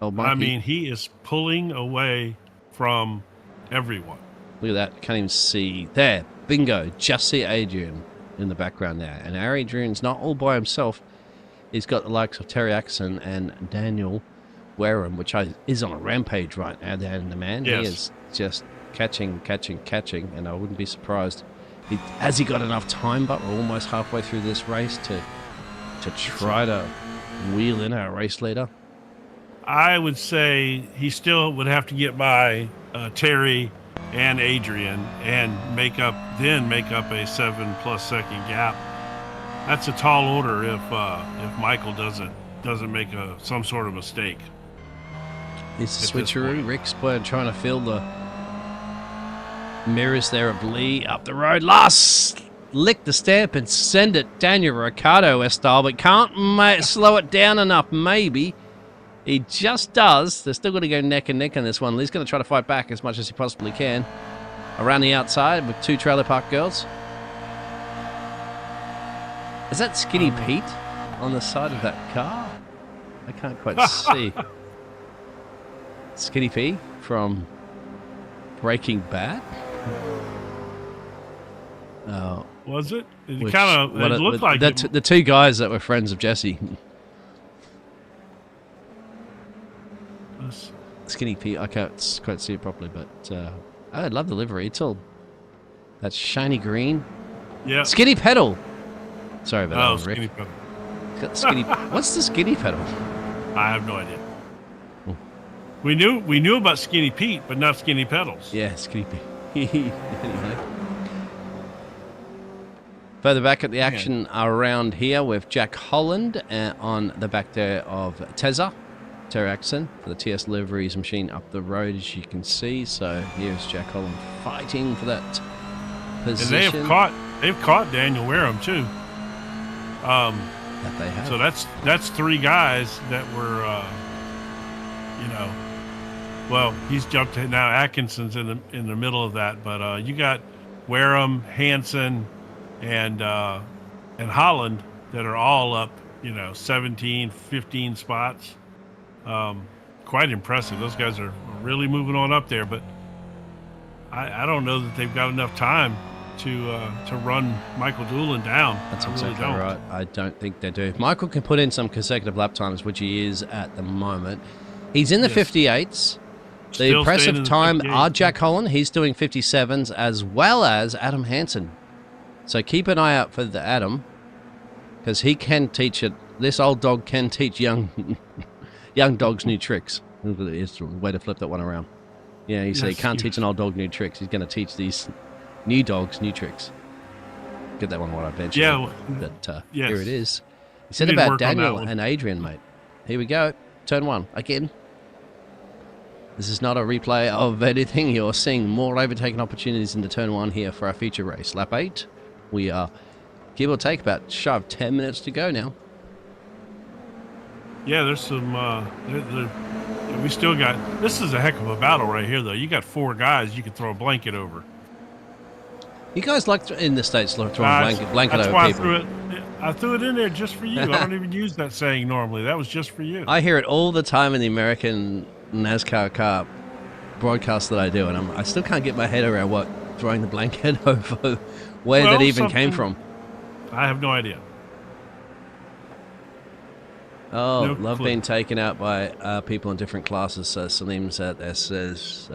Oh, Mikey. I mean, he is pulling away from everyone. Look at that. Can't even see. There. Bingo. Just see Adrian in the background there. And our Adrian's not all by himself. He's got the likes of Terry Axon and Daniel Wareham, which is on a rampage right now down in the man. Yes. He is just catching, and I wouldn't be surprised. Has he got enough time, but we're almost halfway through this race to try to wheel in our race leader? I would say he still would have to get by Terry and Adrian and make up a 7+ second gap. That's a tall order if Michael doesn't make some sort of mistake. It's a switcheroo. Rick's trying to fill the mirrors there of Lee up the road. Last lick the stamp and send it Daniel Ricciardo style, but can't slow it down enough. Maybe he just does. They're still going to go neck and neck in this one. Lee's going to try to fight back as much as he possibly can around the outside with 2 trailer park girls. Is that Skinny Pete on the side of that car? I can't quite see. Skinny P from Breaking Bad? Was it? It looked like the 2 guys that were friends of Jesse. Skinny P. I can't quite see it properly, but I love the livery. It's all that shiny green. Yeah. Skinny Pedal. Sorry about that. Skinny Pedal. What's the Skinny Pedal? I have no idea. We knew about Skinny Pete, but not Skinny Pedals. Yeah, Skinny Pete. Anyway. Further back at the action around here with Jack Holland on the back there of Terry Axon for the TS Liveries machine up the road, as you can see. So here's Jack Holland fighting for that position. And they've caught Daniel Wareham too. That they have. So that's 3 guys that were, well, he's jumped in now. Atkinson's in the middle of that, but you got Wareham, Hansen, and Holland that are all up, 17, 15 spots. Quite impressive. Those guys are really moving on up there, but I don't know that they've got enough time to run Michael Doolin down. That's exactly right. I don't think they do. Michael can put in some consecutive lap times, which he is at the moment. He's in the 58s. The impressive time are Jack Holland. He's doing 57s, as well as Adam Hansen. So keep an eye out for the Adam, because he can teach it. This old dog can teach young dogs new tricks. It's a way to flip that one around. Yeah, you say you can't teach an old dog new tricks. He's going to teach these new dogs new tricks. Get that one while I bench. Yeah. But here it is. He said about Daniel and Adrian, mate. Here we go. Turn 1 again. This is not a replay of anything. You're seeing more overtaking opportunities into turn 1 here for our feature race. Lap 8. We are, give or take, about shy of 10 minutes to go now. Yeah, there's some. We still got. This is a heck of a battle right here, though. You got 4 guys you can throw a blanket over. You guys like in the States throwing blanket over why people. I threw it in there just for you. I don't even use that saying normally. That was just for you. I hear it all the time in the American NASCAR car broadcast that I do, and I still can't get my head around what throwing the blanket over, where that even came from. I have no idea. Oh, no love clue. Being taken out by people in different classes. So Salim's out there says,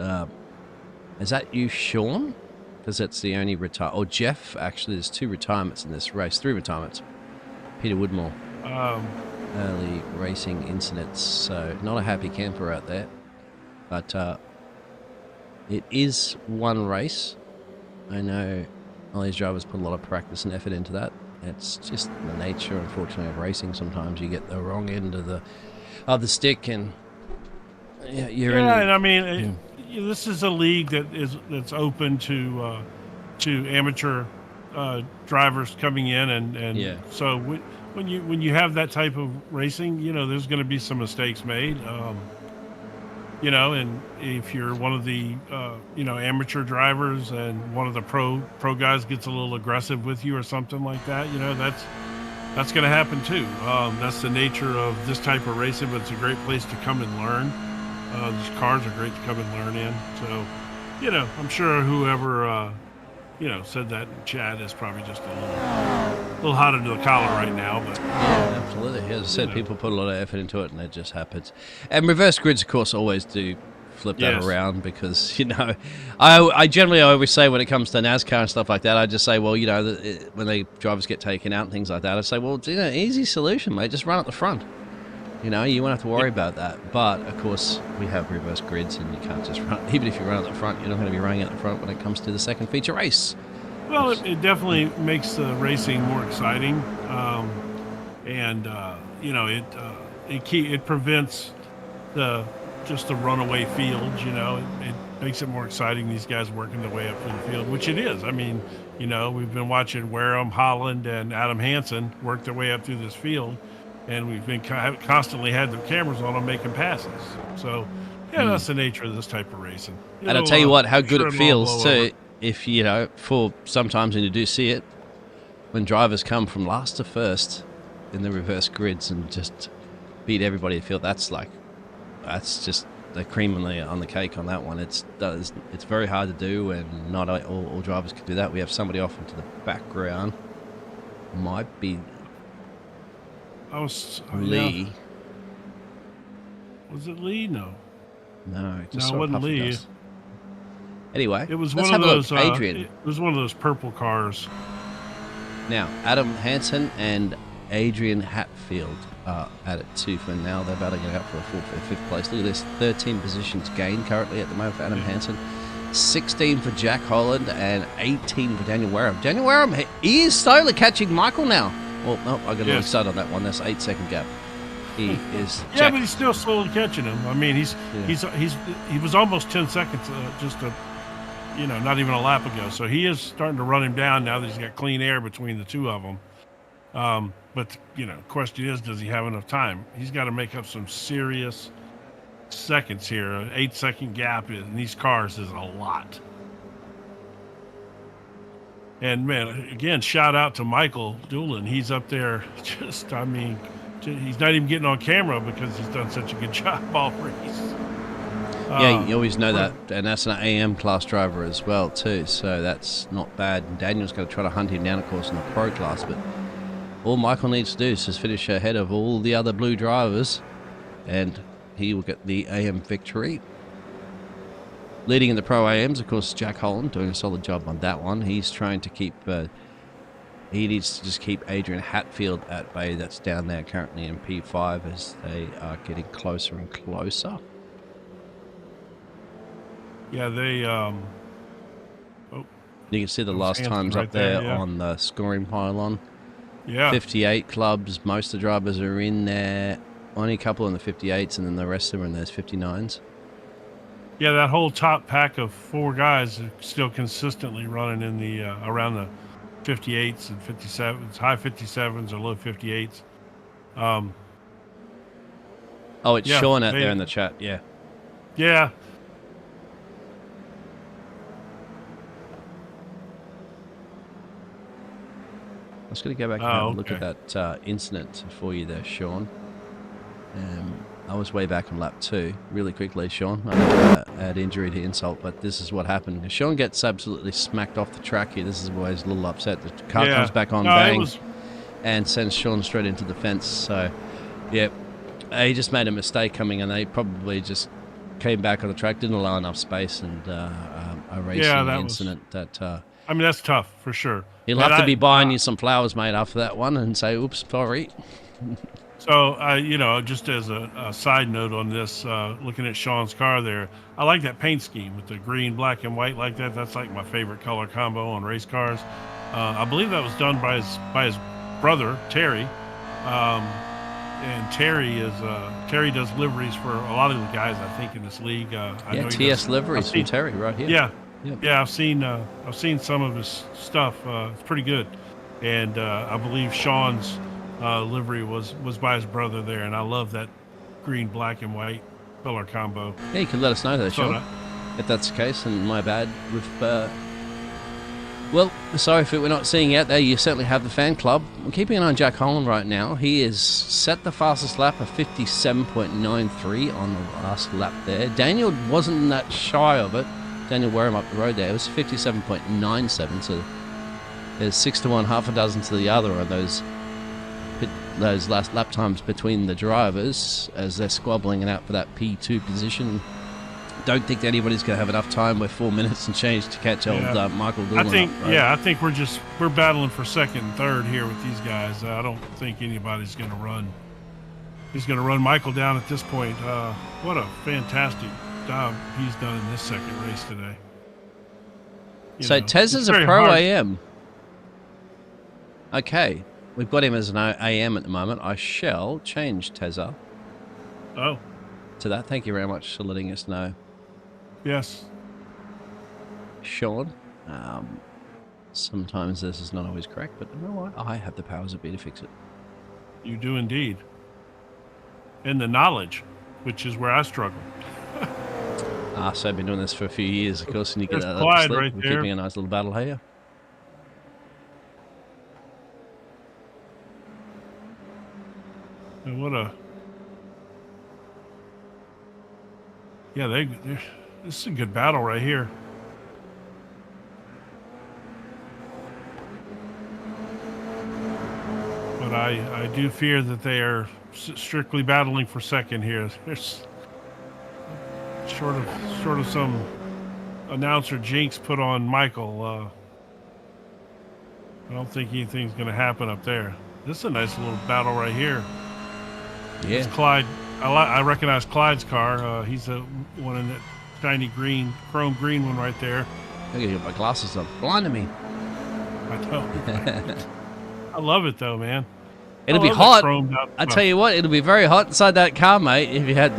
is that you, Sean? Because that's the only retire. Oh, Jeff, actually, there's 2 retirements in this race. 3 retirements. Peter Woodmore. Early racing incidents. So not a happy camper out there. But it is one race. I know all these drivers put a lot of practice and effort into that. It's just the nature, unfortunately, of racing. Sometimes you get the wrong end of the stick, and you're in. And I mean, this is a league that's open to amateur drivers coming in, and so when you have that type of racing, there's going to be some mistakes made. and if you're one of the amateur drivers and one of the pro guys gets a little aggressive with you or something like that, that's going to happen too. That's the nature of this type of racing, but it's a great place to come and learn. These cars are great to come and learn in. So, I'm sure whoever said that in chat is probably just a little hot under the collar right now. But yeah, absolutely. As I said, people put a lot of effort into it, and it just happens. And reverse grids, of course, always do flip that around because I generally always say when it comes to NASCAR and stuff like that, I just say, well, when the drivers get taken out and things like that, I say, well, easy solution, mate, just run at the front. You won't have to worry about that. But, of course, we have reverse grids, and you can't just run. Even if you run at the front, you're not going to be running at the front when it comes to the second feature race. Well, it definitely makes the racing more exciting. It prevents the runaway field. It makes it more exciting. These guys working their way up through the field, which it is. I mean, we've been watching Wareham, Holland, and Adam Hansen work their way up through this field. And we've been constantly had the cameras on them making passes. So, that's the nature of this type of racing. And I'll tell you what, how good it feels too, if, for sometimes when you do see it, when drivers come from last to first in the reverse grids and just beat everybody in the field, that's just the cream on the cake on that one. It's very hard to do, and not all drivers can do that. We have somebody off into the background. Might be Lee. Yeah. Was it Lee? No, it wasn't Lee. Dust. Anyway, it was one of those. Adrian. It was one of those purple cars. Now, Adam Hansen and Adrian Hatfield are at it too for now. They're battling it out for a fourth or fifth place. Look at this, 13 positions gained currently at the moment for Adam Hansen. 16 for Jack Holland and 18 for Daniel Wareham. Daniel Wareham, he is slowly catching Michael now. Well, no, I got a little start on that one. That's 8-second gap. He is. Yeah, but he's still slowly catching him. I mean, he was almost 10 seconds not even a lap ago. So he is starting to run him down now that he's got clean air between the two of them. But question is, does he have enough time? He's got to make up some serious seconds here. An 8-second gap in these cars is a lot. And man, again, shout out to Michael Doolin. He's up there he's not even getting on camera because he's done such a good job all race. Yeah, you always know that. And that's an AM class driver as well, too. So that's not bad. And Daniel's going to try to hunt him down, of course, in the pro class. But all Michael needs to do is just finish ahead of all the other blue drivers, and he will get the AM victory. Leading in the Pro AMs, of course, Jack Holland doing a solid job on that one. He's trying to keep... he needs to just keep Adrian Hatfield at bay. That's down there currently in P5 as they are getting closer and closer. Yeah, they... you can see the last times right up there on the scoring pylon. Yeah. 58 clubs. Most of the drivers are in there. Only a couple in the 58s, and then the rest of them are in those 59s. Yeah, that whole top pack of 4 guys are still consistently running in the around the 58s and 57s, high 57s or low 58s. It's Sean out there in the chat. Yeah. Yeah. I was going to go back and have a look at that incident for you there, Sean. I was way back on lap 2, really quickly, Sean. I don't add injury to insult, but this is what happened. Sean gets absolutely smacked off the track here. This is why he's a little upset. The car comes back on, bang, and sends Sean straight into the fence. So, yeah, he just made a mistake coming, and they probably just came back on the track, didn't allow enough space, and a racing incident that... I mean, that's tough, for sure. He'll have to be buying you some flowers, mate, after that one, and say, oops, sorry. So, just as a side note on this, looking at Sean's car there, I like that paint scheme with the green, black, and white like that. That's like my favorite color combo on race cars. I believe that was done by his brother, Terry. And Terry does liveries for a lot of the guys, I think, in this league. I know TS liveries from Terry right here. Yeah. Yep. Yeah, I've seen some of his stuff. It's pretty good. And I believe Sean's livery was by his brother there, and I love that green, black, and white color combo. Yeah, you can let us know though, So Sean, if that's the case. And my bad with. Well, sorry if we're not seeing you out there. You certainly have the fan club. I'm keeping an eye on Jack Holland right now. He is set the fastest lap of 57.93 on the last lap there. Daniel wasn't that shy of it. Daniel Wareham up the road there. It was 57.97, so there's 6 to 1, half a dozen to the other on those last lap times between the drivers as they're squabbling it out for that P2 position. Don't think anybody's going to have enough time. We're 4 minutes and change to catch old Michael Dillon. I think we're battling for second and third here with these guys. I don't think anybody's going to run. He's going to run Michael down at this point. What a fantastic job he's done in this second race today. So Tez is a pro AM. Okay, we've got him as an AM at the moment. I shall change Tezza. Oh. To that. Thank you very much for letting us know. Yes. Sean, sometimes this is not always correct, but you know what? I have the powers that be to fix it. You do indeed. And the knowledge, which is where I struggle. So I've been doing this for a few years, of course, and you get that Clyde slip. right We're there. keeping a nice little battle here. And what a... Yeah, this is a good battle right here. But I do fear that they are strictly battling for second here. There's sort of some announcer jinx put on Michael. I don't think anything's going to happen up there. This is a nice little battle right here. Yeah. It's Clyde. I recognize Clyde's car. He's the one in that shiny green, chrome green one right there. I gotta get my glasses on. Blinding me. I know. I love it though, man. It'll be hot. I Well, tell you what, it'll be very hot inside that car, mate. If you had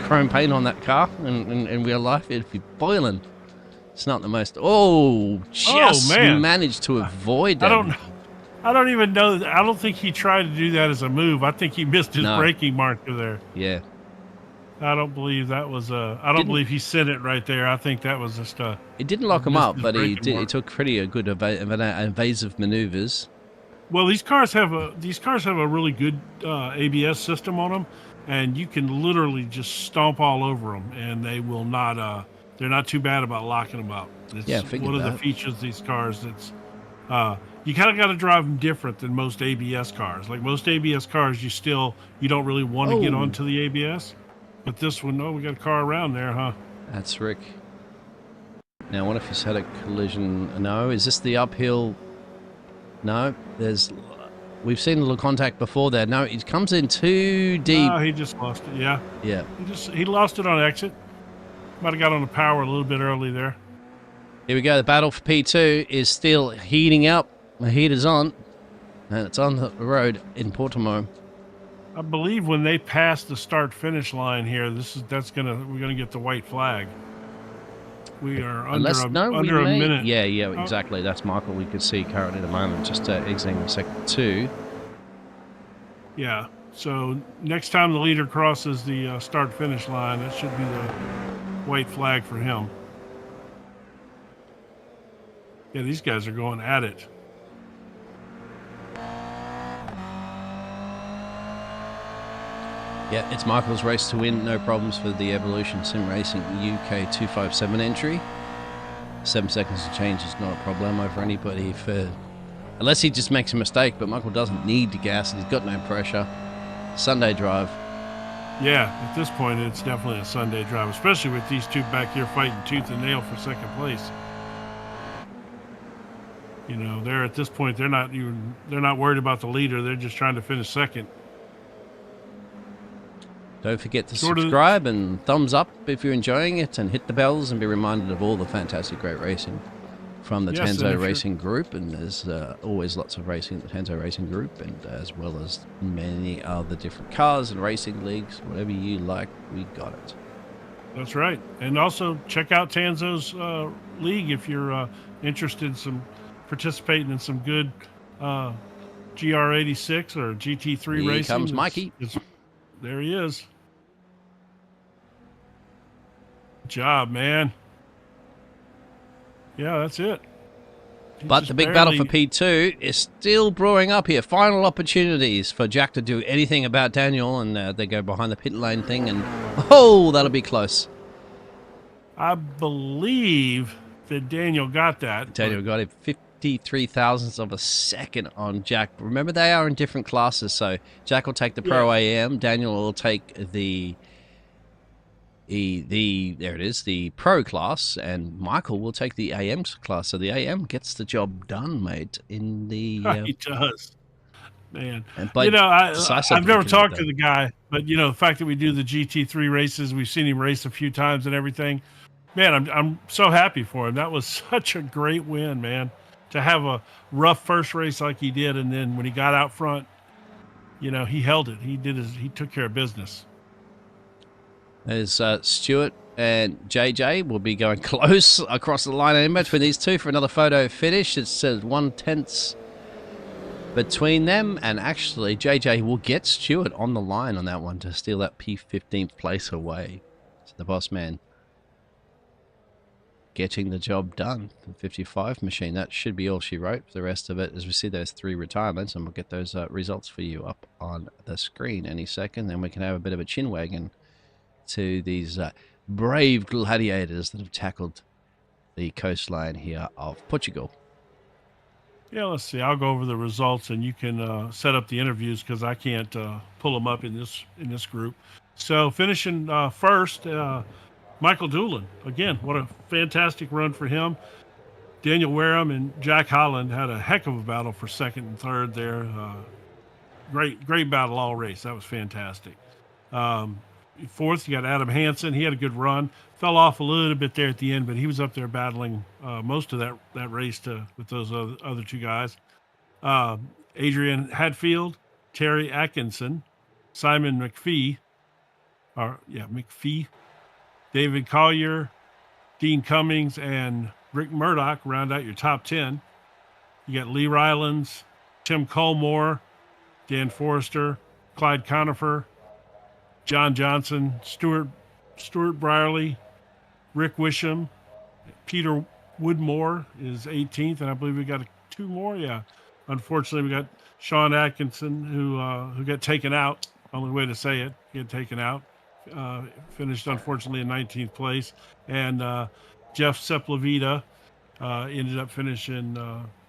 chrome paint on that car in real life, it'd be boiling. It's not the most. Oh, just man. managed to avoid that. I don't even know. I don't think he tried to do that as a move. I think he missed his braking marker there. Yeah. I don't believe that was I don't believe he sent it right there. I think that was just It didn't lock him up, but he braking took pretty good evasive maneuvers. Well, these cars have a really good ABS system on them, and you can literally just stomp all over them, and they will not. They're not too bad about locking them up. It's one of the features of these cars. That's you kind of got to drive them different than most ABS cars. Like most ABS cars, you don't really want to get onto the ABS, but this one, we got a car around there, huh? That's Rick. Now, what if he's had a collision? No, is this the uphill? No, we've seen a little contact before there. No, it comes in too deep. He just lost it. Yeah. Yeah. He lost it on exit. Might have got on the power a little bit early there. Here we go. The battle for P2 is still heating up. The heat is on, and it's on the road in Portimao. I believe when they pass the start-finish line here, we're gonna get the white flag. We are under a minute. Yeah, exactly. That's Michael. We could see currently at the moment, just exiting the second 2. Yeah. So next time the leader crosses the start-finish line, that should be the white flag for him. Yeah, these guys are going at it. Yeah, it's Michael's race to win. No problems for the Evolution Sim Racing UK 257 entry. 7 seconds to change is not a problem over anybody, unless he just makes a mistake. But Michael doesn't need to gas. He's got no pressure. Sunday drive. Yeah, at this point, it's definitely a Sunday drive, especially with these two back here fighting tooth and nail for second place. You know, they're at this point, they're not worried about the leader. They're just trying to finish second. Don't forget to subscribe and thumbs up if you're enjoying it, and hit the bells and be reminded of all the fantastic great racing from the Tanso Racing Group. And there's always lots of racing at the Tanso Racing Group, and as well as many other different cars and racing leagues. Whatever you like, we got it. That's right. And also check out Tanso's league if you're interested in participating in some good GR86 or GT3 racing. Here comes Mikey. There he is. job, man. Yeah, that's it. But the big battle for P2 is still brewing up here. Final opportunities for Jack to do anything about Daniel, and they go behind the pit lane thing, and oh, that'll be close. I believe that Daniel got that. Daniel got it 53 thousandths of a second on Jack. Remember, they are in different classes, so Jack will take the Pro AM, Daniel will take the Pro class, and Michael will take the AM class. So the AM gets the job done, mate. In the he does, man. I've never talked to the guy, but the fact that we do the GT3 races, we've seen him race a few times and everything. Man, I'm so happy for him. That was such a great win, man. To have a rough first race like he did, and then when he got out front, he held it. He took care of business. There's Stuart and JJ will be going close across the line in between these two for another photo finish. It says 1/10 between them, and actually JJ will get Stuart on the line on that one to steal that P15th place away. So the boss man getting the job done. The 55 machine, that should be all she wrote. For the rest of it, as we see those 3 retirements, and we'll get those results for you up on the screen any second. Then we can have a bit of a chin wagon to these brave gladiators that have tackled the coastline here of Portugal. Yeah, let's see. I'll go over the results, and you can set up the interviews because I can't pull them up in this group. So finishing first, Michael Doolin. Again, what a fantastic run for him. Daniel Wareham and Jack Holland had a heck of a battle for second and third there. Great battle all race. That was fantastic. Fourth, you got Adam Hansen. He had a good run. Fell off a little bit there at the end, but he was up there battling most of that race with those other 2 guys. Adrian Hadfield, Terry Atkinson, Simon McPhee, David Collier, Dean Cummings, and Rick Murdoch round out your top 10. You got Lee Rylands, Tim Colmore, Dan Forrester, Clyde Conifer, John Johnson, Stuart Brierly, Rick Wisham, Peter Woodmore is 18th, and I believe we got 2 more. Yeah, unfortunately, we got Sean Atkinson who got taken out. Only way to say it, he got taken out. Finished unfortunately in 19th place, and Jeff Sepulveda ended up finishing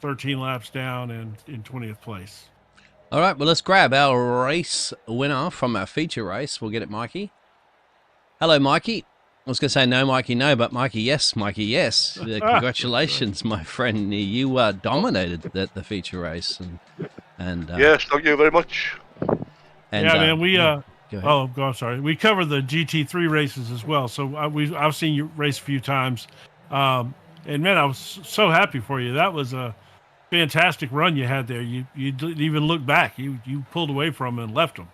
13 laps down and in 20th place. All right, well, let's grab our race winner from our feature race. We'll get it, Mikey. Hello, Mikey. I was going to say no, Mikey, no, but Mikey, yes, Mikey, yes. Congratulations, my friend. You dominated the feature race. And yes, thank you very much. And, man, we... I'm sorry. We cover the GT3 races as well, so I've seen you race a few times. And, man, I was so happy for you. That was a fantastic run you had there. You didn't even look back. You pulled away from them and left them.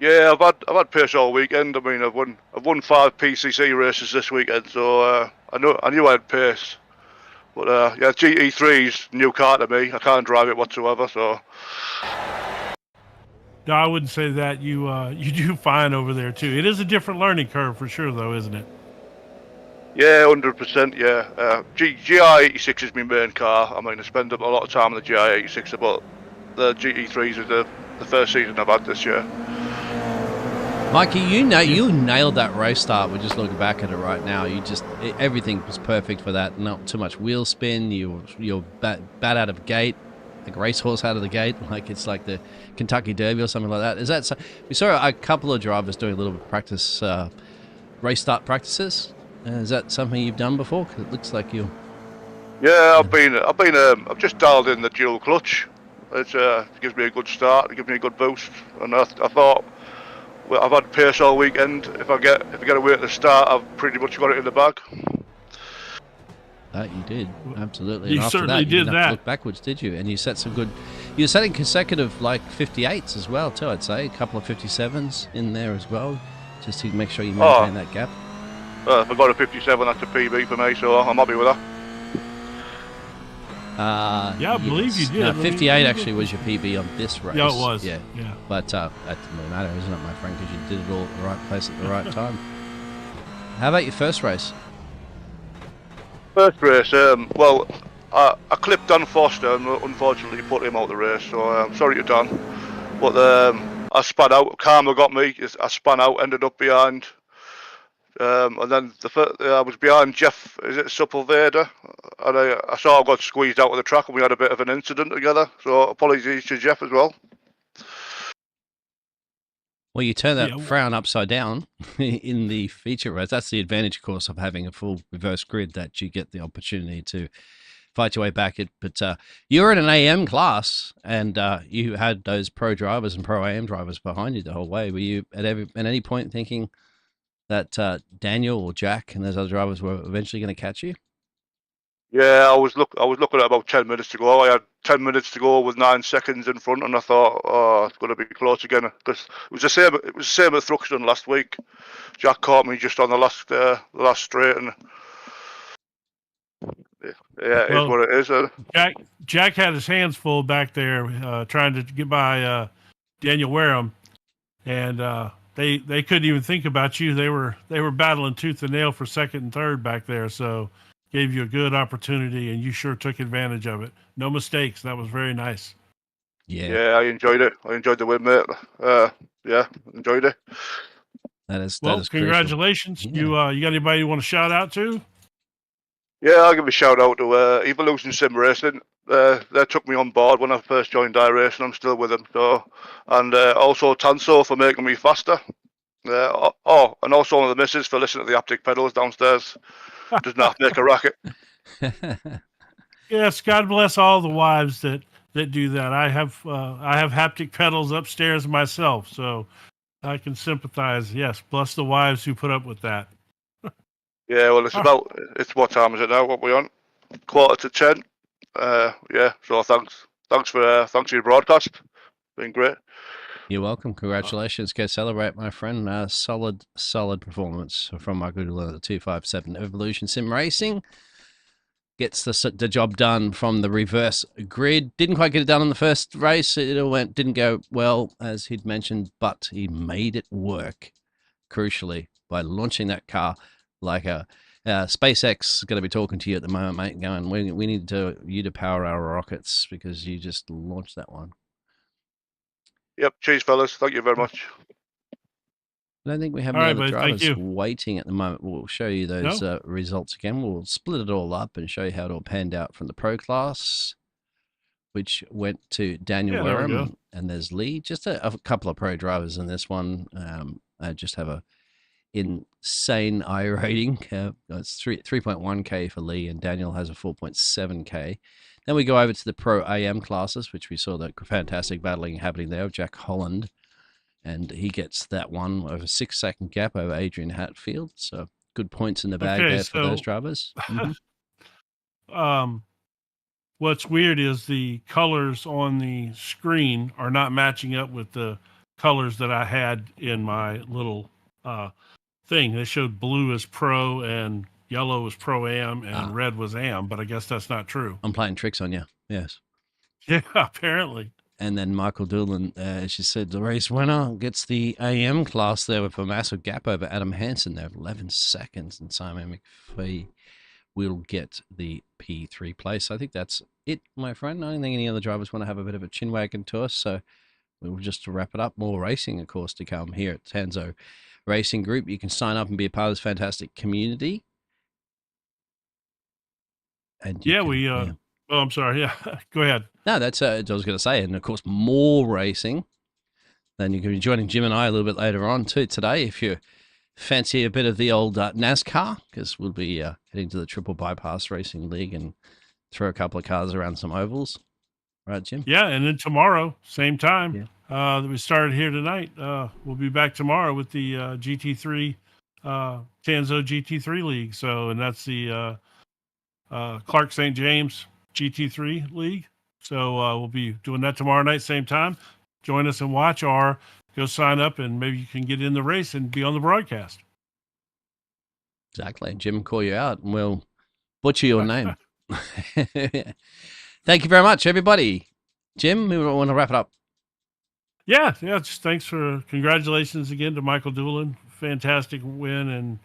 Yeah, I've had pace all weekend. I mean, I've won 5 PCC races this weekend, so I knew I had pace. But GT3's new car to me. I can't drive it whatsoever. So no, I wouldn't say that. You do fine over there too. It is a different learning curve for sure, though, isn't it? Yeah, 100%. Yeah, GR86 is my main car. I mean, I spend a lot of time on the GR86, but the GT3s is the first season I've had this year. Mikey, you nailed that race start. We're just looking back at it right now. Everything was perfect for that. Not too much wheel spin. You're bat out of gate, like a racehorse out of the gate. Like it's like the Kentucky Derby or something like that. Is that so? We saw a couple of drivers doing a little bit of practice, race start practices. Is that something you've done before? 'Cause it looks like you. Yeah, I've just dialed in the dual clutch. It gives me a good start. It gives me a good boost, and I thought. Well, I've had pace all weekend. If I get away at the start, I've pretty much got it in the bag. That you did, absolutely. You certainly did didn't have to look backwards, did you? And you set some good. You're setting consecutive like 58s as well, too. I'd say a couple of 57s in there as well, just to make sure you maintain that gap. If I got a 57, that's a PB for me, so I'm happy with that. Yeah, I believe you did. No, 58 actually was your PB on this race. Yeah, it was. Yeah. But that doesn't really matter, isn't it, my friend? Because you did it all at the right place at the right time. How about your first race? First race, well, I clipped Dan Foster and unfortunately put him out of the race, so I'm sorry to Dan. But I spun out, karma got me, I spun out, ended up behind. And then I was behind Jeff, is it Sepulveda? And I sort of got squeezed out of the track and we had a bit of an incident together, so apologies to Jeff as well. Well, you turn that frown upside down in the feature race. That's the advantage, of course, of having a full reverse grid, that you get the opportunity to fight your way back. But you were in an AM class, and you had those pro drivers and pro AM drivers behind you the whole way. Were you at any point thinking that Daniel or Jack and those other drivers were eventually going to catch you? Yeah, I was looking at about 10 minutes to go. I had 10 minutes to go with 9 seconds in front, and I thought, oh, it's going to be close again. Because it was the same. It was the same at Thruxton last week. Jack caught me just on the last straight, and yeah, it is what it is. Jack had his hands full back there trying to get by Daniel Wareham, and they couldn't even think about you. They were battling tooth and nail for second and third back there. So. Gave you a good opportunity, and you sure took advantage of it. No mistakes. That was very nice. Yeah, I enjoyed it. I enjoyed the win, mate. Yeah, enjoyed it. That is congratulations. Yeah. You got anybody you want to shout out to? Yeah, I'll give a shout out to Evolution Sim Racing. They took me on board when I first joined iRacing. I'm still with them. So, and also Tanso for making me faster. And also one of the missus for listening to the haptic pedals downstairs. Doesn't have to make a racket. Yes, God bless all the wives that do that. I have haptic pedals upstairs myself, so I can sympathize. Yes, bless the wives who put up with that. Yeah, well, it's what time is it now? What we on? 9:45. Yeah. So thanks for your broadcast. Been great. You're welcome. Congratulations. Go celebrate, my friend. Solid performance from Michael Dillon at 257 Evolution Sim Racing. Gets the job done from the reverse grid. Didn't quite get it done in the first race. Didn't go well, as he'd mentioned, but he made it work, crucially, by launching that car like a... SpaceX is going to be talking to you at the moment, mate, going, we need you to power our rockets because you just launched that one. Yep, cheers, fellas. Thank you very much. I don't think we have any other drivers waiting at the moment. We'll show you those results again. We'll split it all up and show you how it all panned out from the pro class, which went to Daniel Wareham, and there's Lee. Just a couple of pro drivers in this one. I just have a insane I rating. It's 3.1k for Lee, and Daniel has a 4.7k. Then we go over to the Pro AM classes, which we saw that fantastic battling happening there of Jack Holland. And he gets that one over a 6-second gap over Adrian Hatfield. So good points in the bag there for those drivers. Mm-hmm. What's weird is the colors on the screen are not matching up with the colors that I had in my little thing. They showed blue as Pro and yellow was Pro-Am and red was Am, but I guess that's not true. I'm playing tricks on you. Yes. Yeah, apparently. And then Michael Doolan, as you said, the race winner gets the AM class there with a massive gap over Adam Hansen there of 11 seconds. And Simon McPhee will get the P3 place. I think that's it, my friend. I don't think any other drivers want to have a bit of a chin wagon to us. So we'll just wrap it up. More racing, of course, to come here at Tanso Racing Group. You can sign up and be a part of this fantastic community. And oh, I'm sorry. Yeah, go ahead. No, that's I was going to say. And, of course, more racing. Then you can be joining Jim and I a little bit later on, too, today, if you fancy a bit of the old NASCAR, because we'll be heading to the Triple Bypass Racing League and throw a couple of cars around some ovals. Right, Jim? Yeah, and then tomorrow, same time, that we started here tonight, we'll be back tomorrow with the GT3, Tanso GT3 League. So, and that's the Clark St. James GT3 League. So we'll be doing that tomorrow night, same time. Join us and watch, or go sign up and maybe you can get in the race and be on the broadcast. Exactly. Jim, call you out and we'll butcher your name. Thank you very much, everybody. Jim, we want to wrap it up. Yeah. Just congratulations again to Michael Doolan. Fantastic win, and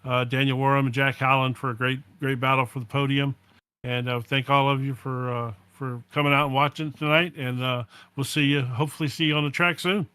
Daniel Warham and Jack Holland for a great battle for the podium. And thank all of you for coming out and watching tonight. And we'll hopefully see you on the track soon.